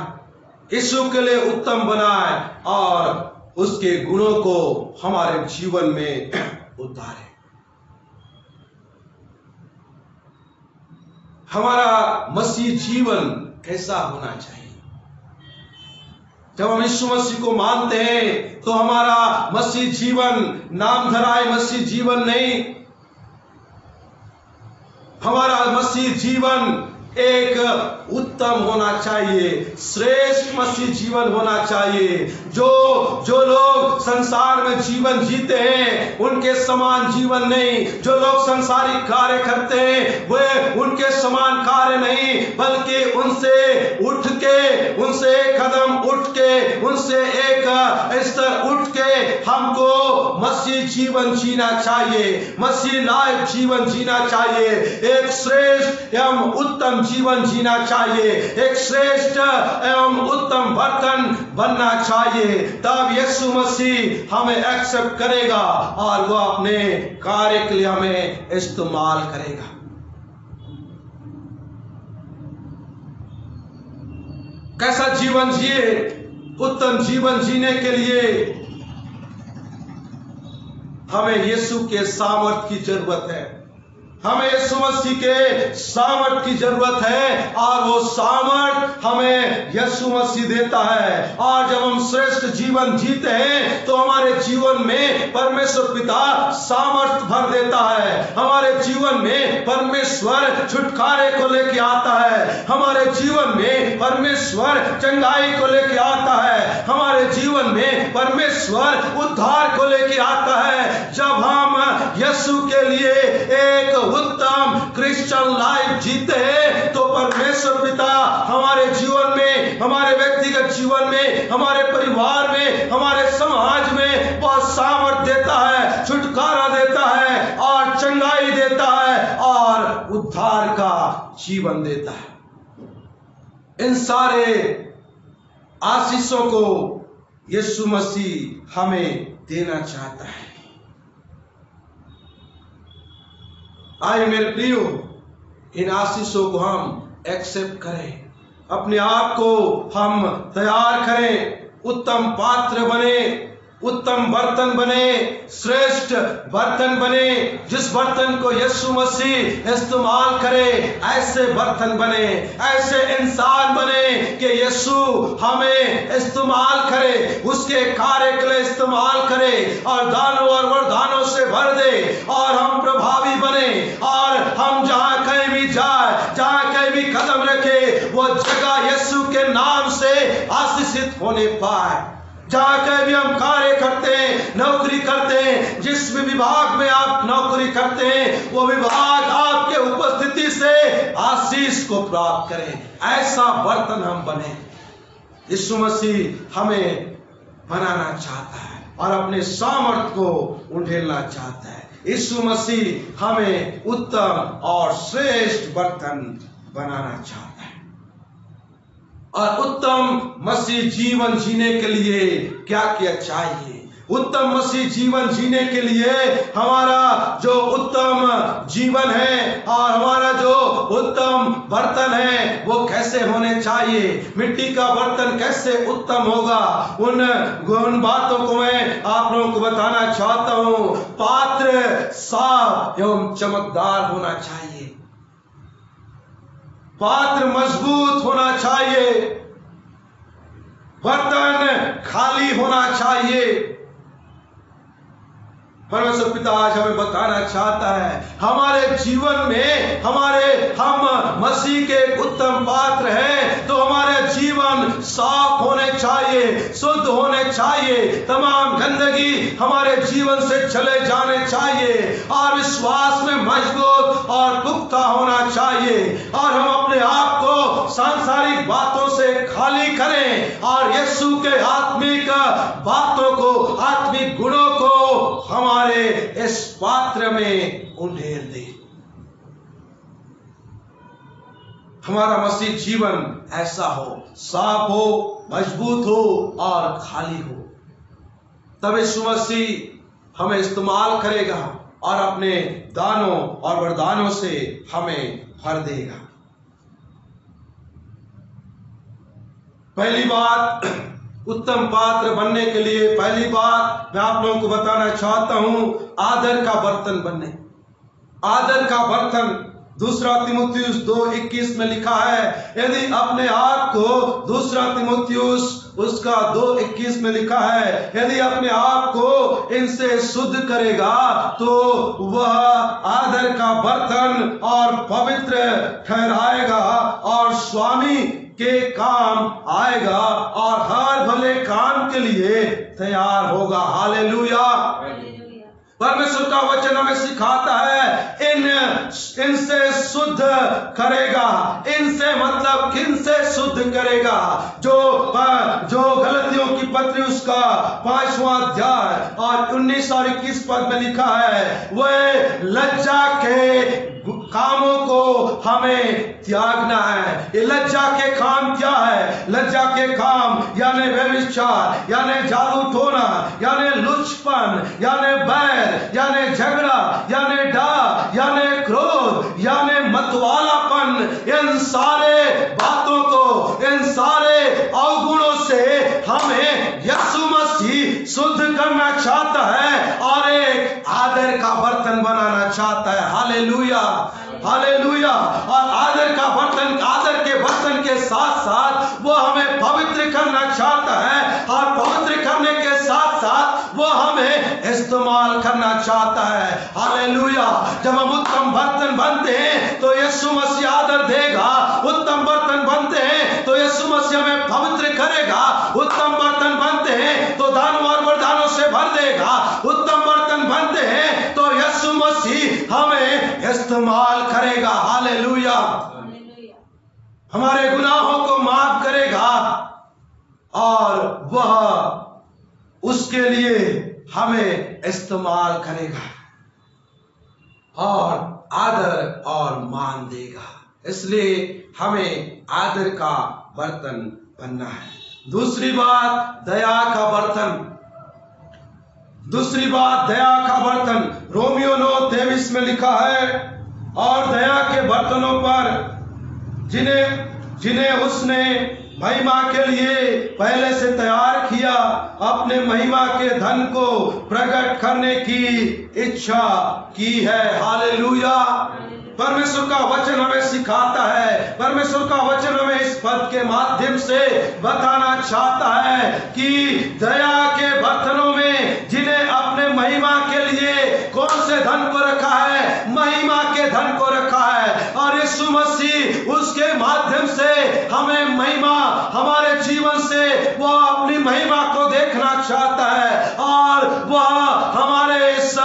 यीशु के लिए उत्तम बनाए और उसके गुणों को हमारे जीवन में उतारें। हमारा मसीह जीवन कैसा होना चाहिए? जब हम यीशु मसीह को मानते हैं तो हमारा मसीह जीवन नाम धराए मसीह जीवन नहीं, हमारा मसीह जीवन एक उत्तम होना चाहिए, श्रेष्ठ मसीह जीवन होना चाहिए। जो लोग संसार में जीवन जीते हैं उनके समान जीवन नहीं, जो लोग सांसारिक कार्य करते हैं वे उनके समान कार्य नहीं, बल्कि उनसे उठ के, उनसे एक कदम उठ के, उनसे एक स्तर उठ के हमको मसीह जीवन जीना चाहिए, मसीह लायक जीवन जीना चाहिए, एक श्रेष्ठ एवं उत्तम जीवन जीना चाहिए, एक श्रेष्ठ एवं उत्तम बर्तन बनना चाहिए। तब यीशु मसीह हमें एक्सेप्ट करेगा और वह अपने कार्य के लिए हमें इस्तेमाल करेगा। कैसा जीवन जिए? उत्तम जीवन जीने के लिए हमें यीशु के सामर्थ की जरूरत है, हमें यीशु मसीह के सामर्थ की जरूरत है और वो सामर्थ हमें यीशु मसीह देता है। और जब हम श्रेष्ठ जीवन जीते हैं तो हमारे जीवन में परमेश्वर पिता सामर्थ भर देता है, हमारे जीवन में परमेश्वर छुटकारे को लेके आता है, हमारे जीवन में परमेश्वर चंगाई को लेके आता है, हमारे जीवन में परमेश्वर उद्धार को लेके आता है। जब हम यीशु के लिए एक उत्तम क्रिश्चियन लाइफ जीते हैं तो परमेश्वर पिता हमारे जीवन में, हमारे व्यक्तिगत जीवन में, हमारे परिवार में, हमारे समाज में बहुत सामर्थ देता है, छुटकारा देता है और चंगाई देता है और उद्धार का जीवन देता है। इन सारे आशीषों को यीशु मसीह हमें देना चाहता है। आइए मेरे प्रियो, इन आशीषों को हम एक्सेप्ट करें, अपने आप को हम तैयार करें, उत्तम पात्र बने, उत्तम बर्तन बने, श्रेष्ठ बर्तन बने। जिस बर्तन को यीशु मसीह इस्तेमाल करे ऐसे बर्तन बने, ऐसे इंसान बने कि यीशु हमें इस्तेमाल करे, उसके कार्य के लिए इस्तेमाल करे और दानों और वरदानों से भर दे और हम प्रभावी बने और हम जहां कहीं भी जाए, जहां कहीं भी कदम रखे वो जगह यीशु के नाम से आशीषित होने पाए। जहां कहीं भी हम कार्य करते हैं, नौकरी करते हैं, जिस भी विभाग में आप नौकरी करते हैं वो विभाग आपके उपस्थिति से आशीष को प्राप्त करे, ऐसा बर्तन हम बने। यीशु मसीह हमें बनाना चाहता है और अपने सामर्थ को उंडेलना चाहता है। यीशु मसीह हमें उत्तम और श्रेष्ठ बर्तन बनाना चाहता है। और उत्तम मसीह जीवन जीने के लिए क्या क्या चाहिए? उत्तम मसीह जीवन जीने के लिए हमारा जो उत्तम जीवन है और हमारा जो उत्तम बर्तन है वो कैसे होने चाहिए? मिट्टी का बर्तन कैसे उत्तम होगा? उन बातों को मैं आप लोगों को बताना चाहता हूं। पात्र साफ एवं चमकदार होना चाहिए, पात्र मजबूत होना चाहिए, बर्तन खाली होना चाहिए। परमेश्वर पिता आज हमें बताना चाहता है हमारे जीवन में हम मसीह के उत्तम पात्र हैं तो हमारे जीवन साफ होने चाहिए, शुद्ध होने चाहिए, तमाम गंदगी हमारे जीवन से चले जाने चाहिए और विश्वास में मजबूत और पुख्ता होना चाहिए और हम अपने आप को सांसारिक बातों से खाली करें और यीशु के आत्मिक बातों को, आत्मिक गुणों को हमारे इस पात्र में उंडेल दे। हमारा मसीह जीवन ऐसा हो, साफ हो, मजबूत हो और खाली हो, तब यीशु मसीह हमें इस्तेमाल करेगा और अपने दानों और वरदानों से हमें भर देगा। पहली बात, उत्तम पात्र बनने के लिए पहली बात मैं आप लोगों को बताना चाहता हूं, आदर का बर्तन बनने। आदर का बर्तन 2 तीमुथियुस 2:21 में लिखा है, यदि अपने आप को 2 तीमुथियुस उसका 2:21 में लिखा है, यदि अपने आप को इनसे शुद्ध करेगा तो वह आदर का बर्तन और पवित्र ठहराएगा स्वामी के काम आएगा और हर भले काम के लिए तैयार होगा। हालेलुया। परमेश्वर का वचन हमें सिखाता है इनसे शुद्ध करेगा। इनसे मतलब किन से शुद्ध करेगा? जो गलतियों की पत्री उसका 5वां अध्याय और 19 और 21 पद में लिखा है, वह लज्जा के कामों को हमें त्यागना है। ये लज्जा के काम क्या है? लज्जा के काम यानी व्यभिचार, यानी जादू टोना, यानी लुचपन, यानी बैर, यानी झगड़ा, यानी डर, यानी क्रोध, यानी मतवालापन, इन सारे बातों को, इन सारे अवगुणों से हमें यीशु मसीह शुद्ध करना चाहता है और एक आदर का बर्तन बनाना चाहता है। Hallelujah, hallelujah. और आदर के बर्तन के साथ साथ वो हमें पवित्र करना चाहता है और पवित्र करने के साथ साथ वो हमें इस्तेमाल करना चाहता है। हालेलुया। जब हम उत्तम बर्तन बनते हैं तो यीशु मसीह आदर देगा। उत्तम बर्तन बनते हैं तो यीशु मसीह हमें पवित्र करेगा। उत्तम बर्तन बनते हैं तो दानों और वरदानों से भर देगा। उत्तम बर्तन बनते हैं तो यीशु मसीह हमें इस्तेमाल करेगा। हालेलुया। हमारे गुनाहों को माफ करेगा और वह उसके लिए हमें इस्तेमाल करेगा और आदर और मान देगा। इसलिए हमें आदर का बर्तन बनना है। दूसरी बात दया का बर्तन। दूसरी बात दया का बर्तन। रोमियो 9:23 में लिखा है, और दया के बर्तनों पर जिन्हें उसने महिमा के लिए पहले से तैयार किया, अपने महिमा के धन को प्रकट करने की इच्छा की है। हालेलुया। परमेश्वर का वचन हमें सिखाता है, परमेश्वर का वचन हमें इस पद के माध्यम से बताना चाहता है कि दया के बर्तनों में जिन्हें अपने महिमा के लिए कौन से धन को रखा है? महिमा के धन को रखा है। और यीशु मसीह उसके माध्यम से हमें महिमा, हमारे जीवन से वह अपनी महिमा को देखना चाहता है और वह हमारे इस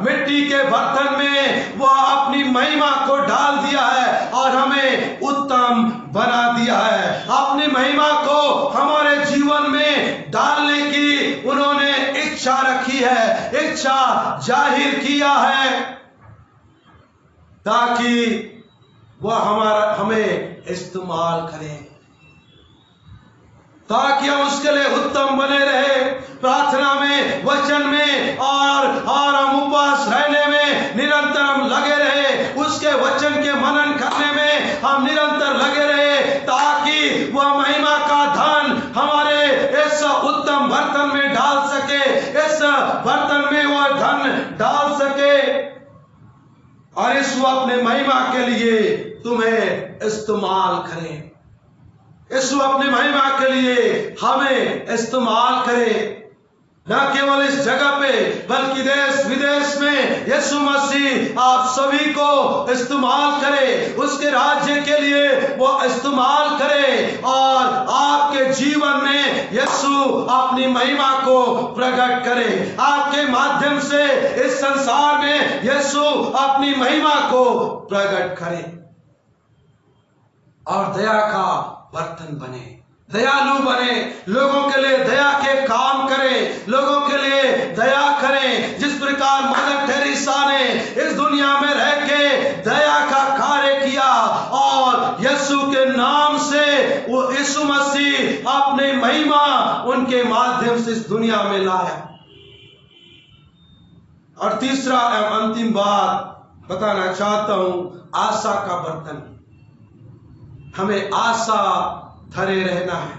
मिट्टी के बर्तन में वह अपनी महिमा को डाल दिया है और हमें उत्तम बना दिया है। अपनी महिमा को हमारे जीवन में डालने की उन्होंने इच्छा रखी है, इच्छा जाहिर किया है, ताकि वह हमें इस्तेमाल करें, ताकि हम उसके लिए उत्तम बने रहे। प्रार्थना में, वचन में और हम उपवास रहने में निरंतर हम लगे रहे, उसके वचन के मनन करने में हम निरंतर लगे रहे, ताकि वह महिमा का धन हमारे इस उत्तम बर्तन में डाल सके, इस बर्तन में वह धन डाल सके और यीशु अपने महिमा के लिए तुम्हें इस्तेमाल करें। यीशु अपनी महिमा के लिए हमें इस्तेमाल करे, न केवल इस जगह पे बल्कि देश विदेश में यीशु मसीह आप सभी को इस्तेमाल करे, उसके राज्य के लिए वो इस्तेमाल करे और आपके जीवन में यीशु अपनी महिमा को प्रकट करे। आपके माध्यम से इस संसार में यीशु अपनी महिमा को प्रकट करे और दया का बर्तन बने, दयालु बने, लोगों के लिए दया के काम करें, लोगों के लिए दया करें। जिस प्रकार मदर टेरेसा ने इस दुनिया में रह के दया का कार्य किया और यीशु के नाम से वो यीशु मसीह अपनी महिमा उनके माध्यम से इस दुनिया में लाया। और तीसरा एवं अंतिम बात बताना चाहता हूं, आशा का बर्तन। हमें आशा धरे रहना है,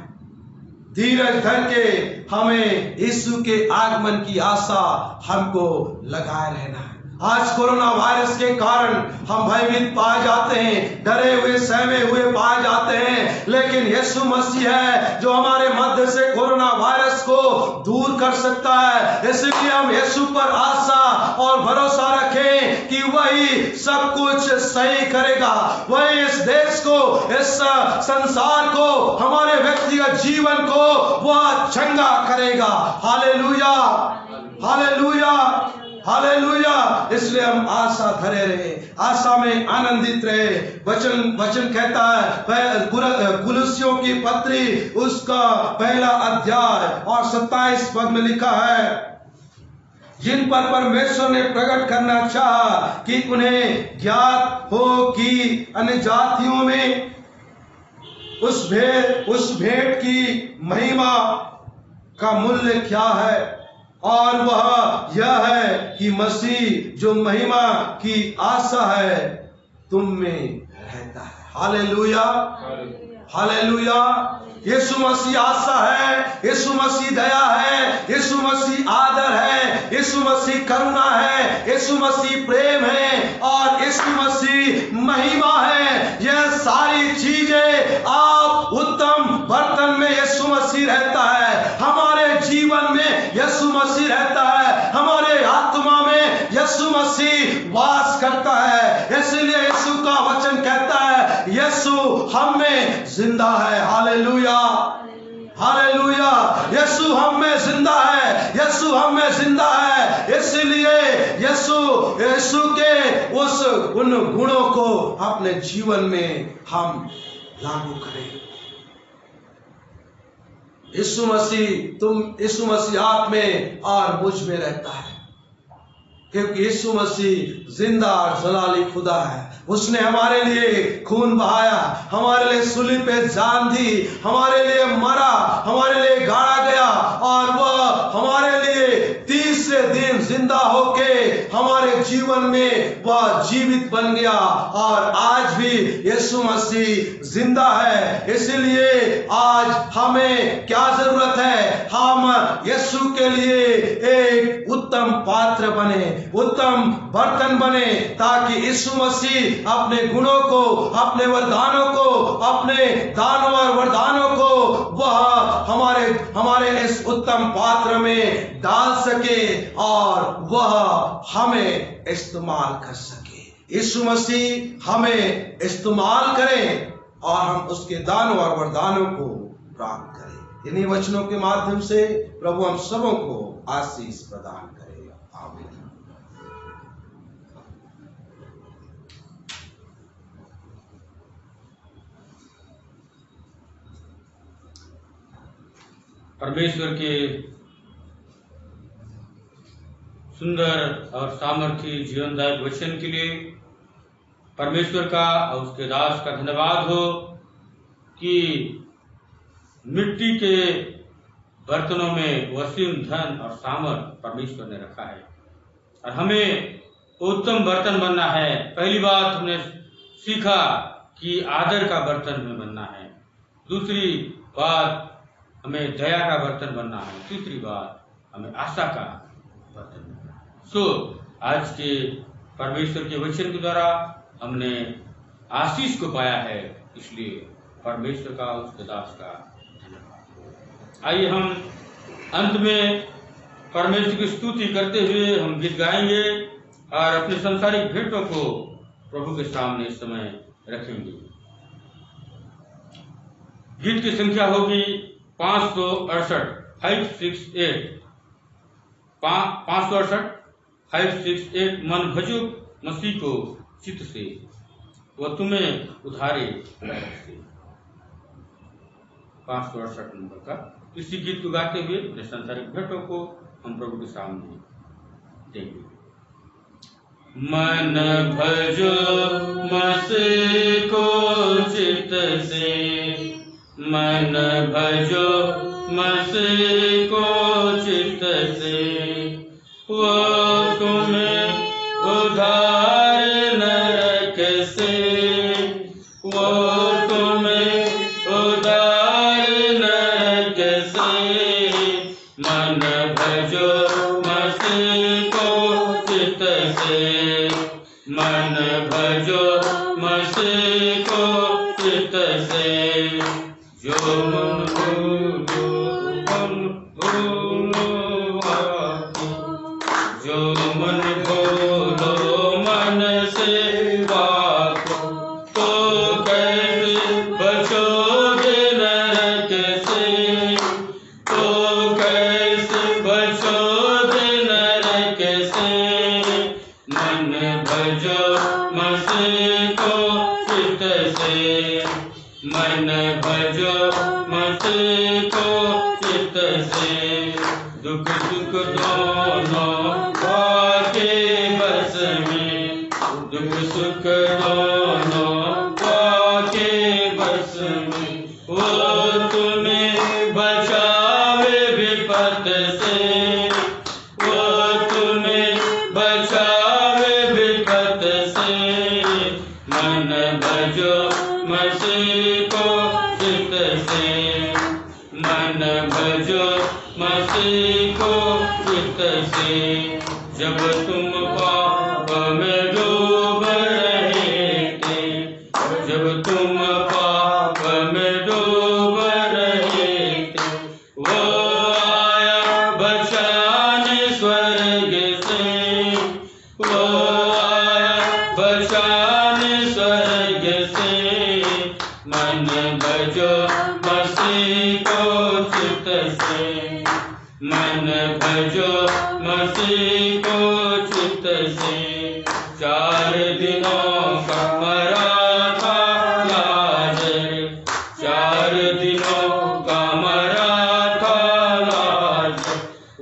धीरज धर के हमें यीशु के आगमन की आशा हमको लगाए रहना है। आज कोरोना वायरस के कारण हम भयभीत पाए जाते हैं, डरे हुए सहमे हुए पाए जाते हैं, लेकिन यीशु मसीह है जो हमारे मध्य से कोरोना वायरस को दूर कर सकता है। इसलिए हम यीशु पर आशा और भरोसा रखें कि वही सब कुछ सही करेगा, वही इस देश को, इस इस संसार को, हमारे व्यक्तिगत जीवन को वह चंगा करेगा। Hallelujah, hallelujah, hallelujah. इसलिए हम आशा धरे रहे, आशा में आनंदित रहे। वचन कहता है, कुलुस्सियों की पत्री उसका पहला अध्याय और 27 पद में लिखा है, जिन पर परमेश्वर ने प्रकट करना चाहा कि उन्हें ज्ञात हो कि अन्य जातियों में उस भेंट की महिमा का मूल्य क्या है, और वह यह है कि मसीह जो महिमा की आशा है तुम में रहता है। Hallelujah, hallelujah. यीशु मसीह आशा है, यीशु मसीह दया है, यीशु मसीह आदर है, यीशु मसीह करुणा है, यीशु मसीह प्रेम है और यीशु मसीह महिमा है। यह सारी चीजें आप उत्तम बर्तन में यीशु मसीह रहता है, हमारे जीवन में यीशु मसीह रहता है, हमारे आत्मा में यीशु मसीह वास करता है। इसलिए यीशु का वचन कहता है, यीशु हम में जिंदा है। Hallelujah, hallelujah. यीशु हम में जिंदा है, यीशु हम में जिंदा है। इसलिए यीशु के उन गुणों को अपने जीवन में हम लागू करें। यीशु मसीह आप में और मुझ में रहता है, क्योंकि यीशु मसीह जिंदा और जलाली खुदा है। उसने हमारे लिए खून बहाया, हमारे लिए सूली पे जान दी, हमारे लिए मरा, हमारे लिए गाड़ा गया और वह हमारे लिए तीसरे दिन जिंदा होके हमारे जीवन में वह जीवित बन गया और आज भी यीशु मसीह जिंदा है। इसलिए आज हमें क्या जरूरत है, हम यीशु के लिए एक उत्तम पात्र बने, उत्तम बर्तन बने, ताकि यीशु मसीह अपने गुणों को, अपने वरदानों को, अपने दानों और वरदानों को वह हमारे इस उत्तम पात्र में डाल सके और वह हमें इस्तेमाल कर सके। यीशु मसीह हमें इस्तेमाल करें और हम उसके दानों और वरदानों को प्राप्त करें। इन्हीं वचनों के माध्यम से प्रभु हम सबों को आशीष प्रदान करेगा। आमीन। परमेश्वर के सुंदर और सामर्थी जीवनदायक वचन के लिए परमेश्वर का और उसके दास का धन्यवाद हो कि मिट्टी के बर्तनों में वसीम धन और सामर्थ परमेश्वर ने रखा है और हमें उत्तम बर्तन बनना है। पहली बात हमने सीखा कि आदर का बर्तन में बनना है, दूसरी बात हमें दया का बर्तन बनना है, तीसरी बात हमें आशा का बर्तन बनना है। आज के परमेश्वर के वचन के द्वारा हमने आशीष को पाया है, इसलिए परमेश्वर का, उसके दास का धन्यवाद। आइए हम अंत में परमेश्वर की स्तुति करते हुए हम गीत गाएंगे और अपने संसारिक भेंटों को प्रभु के सामने इस समय रखेंगे। गीत की संख्या होगी 568 568 मन भजो मसीह को चित्त से, वह तुम्हें उधारे से। 568 नंबर का इसी गीत को गाते हुए अपने संसारिक भेंटों को हम प्रभु के सामने देंगे। मन भजो मसीह को चित्त से, मन भजो मसीह को चित्त से, वो तुम्हें उधार नरक से, वो तुम्हें उधार नरक से। मन भजो मसीह को चित्त से, मन भजो मसीह को चित्त से, जो मन बोलो मन से बात तो कैसे मन भजो मसीह को चित्त से, दुख सुख दोनों वाके बस में, दुख सुख दोनों वाके बस में। वो तुम्हें बचावे विपत से, वो तुम्हें बचावे विपत से, मन भजो मसीह को चित्त से, मन भजो मसीह को चित्त से। जब तुम पाप में डूब रहे थे, जब तुम पाप में डूब रहे थे, वो आया बचाने स्वर्ग से, वो आया बचाने स्वर्ग से। मन भजो मसीह को चित्त से, मन भजो मसीह को चित्त से। 4 दिनों का मरा था लाजर, 4 दिनों का मरा था लाजर,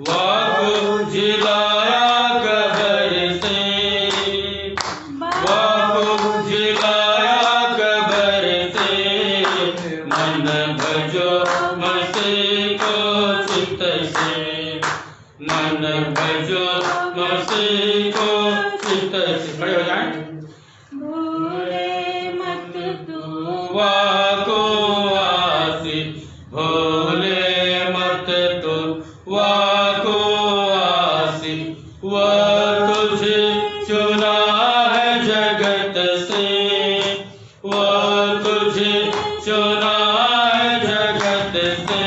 वाको जिलाया कब्र से, वाको जिलाया कब्र से। मन भजो मसीह को चित्त से, मन भजो मसीह को चित्त से। खड़े हो जाएं। भूले मत तू वाको आसी, भोले मत तू वाको आसी। वह तुझे चुना है जगत से, वह तुझे चुना है जगत से।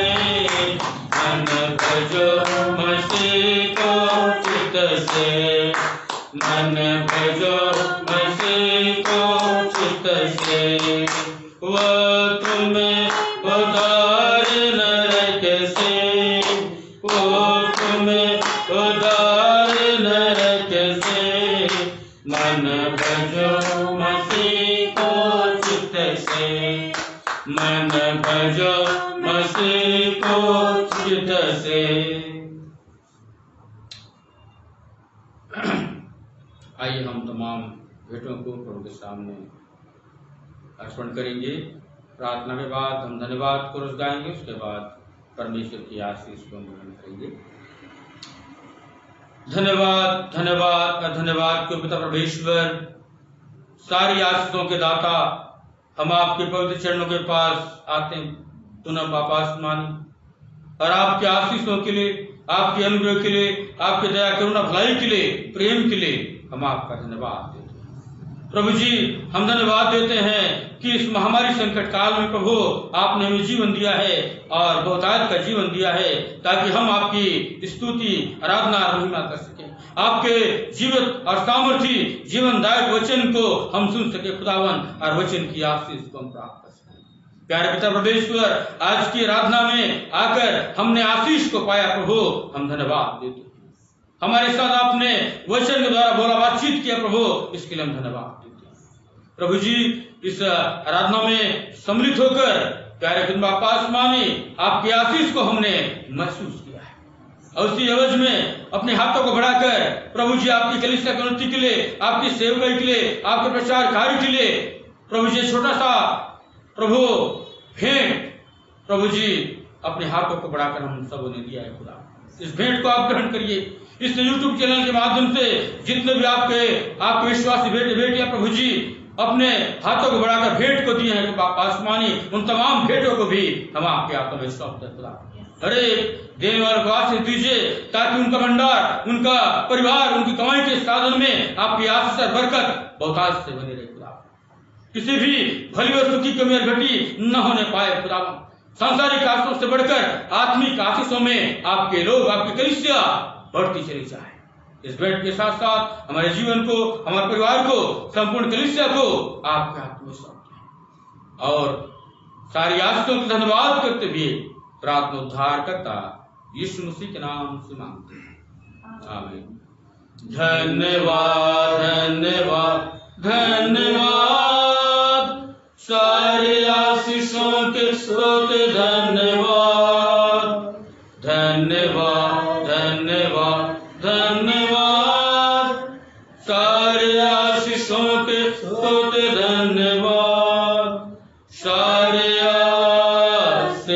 मन भजो मसीह को चित्त से, मन भजो मसीह को चित्त से। वह तुम्हें उद्धार नरक से, वह तुम्हें उद्धार नरक से। मन भजो मसीह को चित्त से, मन भजो मसीह को चित्त से। आइए हम तमाम भेंटों को प्रभु के सामने अर्पण करेंगे। प्रार्थना के बाद हम धन्यवाद कोरस गाएंगे, उसके बाद परमेश्वर की आशीष को हम ग्रहण करेंगे। धन्यवाद धन्यवाद धन्यवाद क्यों पिता परमेश्वर, सारी आशीषों के दाता, हम आपके पवित्र चरणों के पास आते हैं पुनः पापास्मानी, और आपके आशीषों के लिए, आपके अनुग्रह के लिए, आपके दया करुणा भलाई के लिए, प्रेम के लिए हम आपका धन्यवाद देते हैं। प्रभु जी, हम धन्यवाद देते हैं कि इस महामारी संकट काल में प्रभु आपने हमें जीवन दिया है और बहुतायत का जीवन दिया है, ताकि हम आपकी स्तुति आराधना और महिमा कर सकें। आपके जीवित और सामर्थी जीवनदायक वचन को हम सुन सके खुदावन, और वचन की आशीष को हम प्राप्त कर सकें। प्यारे पिता परमेश्वर, आज की आराधना में आकर हमने आशीष को पाया प्रभु, हम धन्यवाद देते हैं। हमारे साथ आपने वचन के द्वारा बोला, बातचीत किया प्रभु, इसके लिए हम धन्यवाद देते हैं। प्रभु जी, इस आराधना में सम्मिलित होकर प्यारे खुदा पासमानी आपकी आशीष को हमने महसूस किया है, और उसी एवज में अपने हाथों को बढ़ाकर प्रभु जी आपकी कलीसिया की उन्नति के लिए, आपकी सेवकाई के लिए, आपके प्रचार कार्य के लिए प्रभु जी छोटा सा प्रभु भेंट प्रभु जी अपने हाथों को बढ़ाकर हम सबों ने दिया है। खुदा, इस भेंट को आप ग्रहण करिए। इस YouTube चैनल के माध्यम से जितने भी आपके विश्वासी बेटे बेटियां प्रभु जी अपने हाथों को बढ़ाकर भेंट को दिए हैं, आसमानी उन तमाम भेंटों को भी हम आपके हाथों में सौंप दें। खुदा, अरे देने वाले को आशीष दीजिए, ताकि उनका भंडार, उनका परिवार, उनकी कमाई के साधन में आपकी आशीष और बरकत बहुतायत से बनी रहे। खुदा, किसी भी भली वस्तु की कमी और घटी न होने पाए। खुदा, सांसारिक आशीषों से बढ़कर आत्मिक आशीषों में आपके लोग, आपकी कलीसिया बढ़ती चली जाए। इस भेंट के साथ साथ हमारे जीवन को, हमारे परिवार को, संपूर्ण कलीसिया को आपके हाथ में सौंपते हैं, और सारी आशीषों का धन्यवाद करते हुए प्रार्थना उद्धार करता यीशु मसीह के नाम से मांगते हैं, आमीन। धन्यवाद धन्यवाद धन्यवाद, सारे आशीष के स्तोत्र धन्यवाद धन्यवाद धन्यवाद धन्यवाद सारे आशीषों के स्तोत्र धन्यवाद सारे आशीषें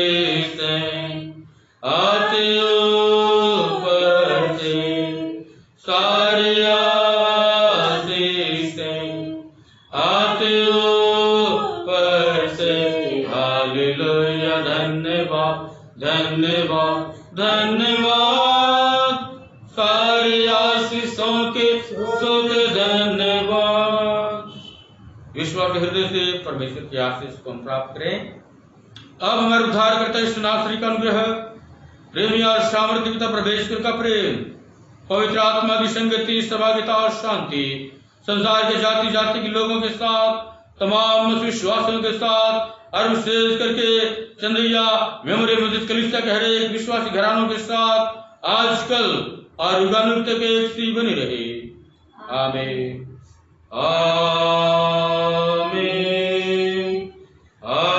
आते ऊपर से सारे आशीषें आते ऊपर से हालेलुया धन्यवाद धन्यवाद धन्यवाद सारी आशीषों के स्तोत्र धन्यवाद। विश्वास के हृदय से परमेश्वर की आशीष को हम प्राप्त करें। अब हमारे उद्धारकर्ता यीशु नासरी का अनुग्रह, प्रेमी और सामर्थ्य पिता परमेश्वर का प्रेम, पवित्र आत्मा की संगति, सहभागिता और शांति संसार के जाति जाति के लोगों के साथ, तमाम विश्वासियों के साथ और विशेष करके चंद्रिया मेमोरियल मस्जिद कलीसिया के हर एक विश्वासी घरानों के साथ आजकल और युगानुग तक एक सी बनी रहे। आमीन आमीन आमीन।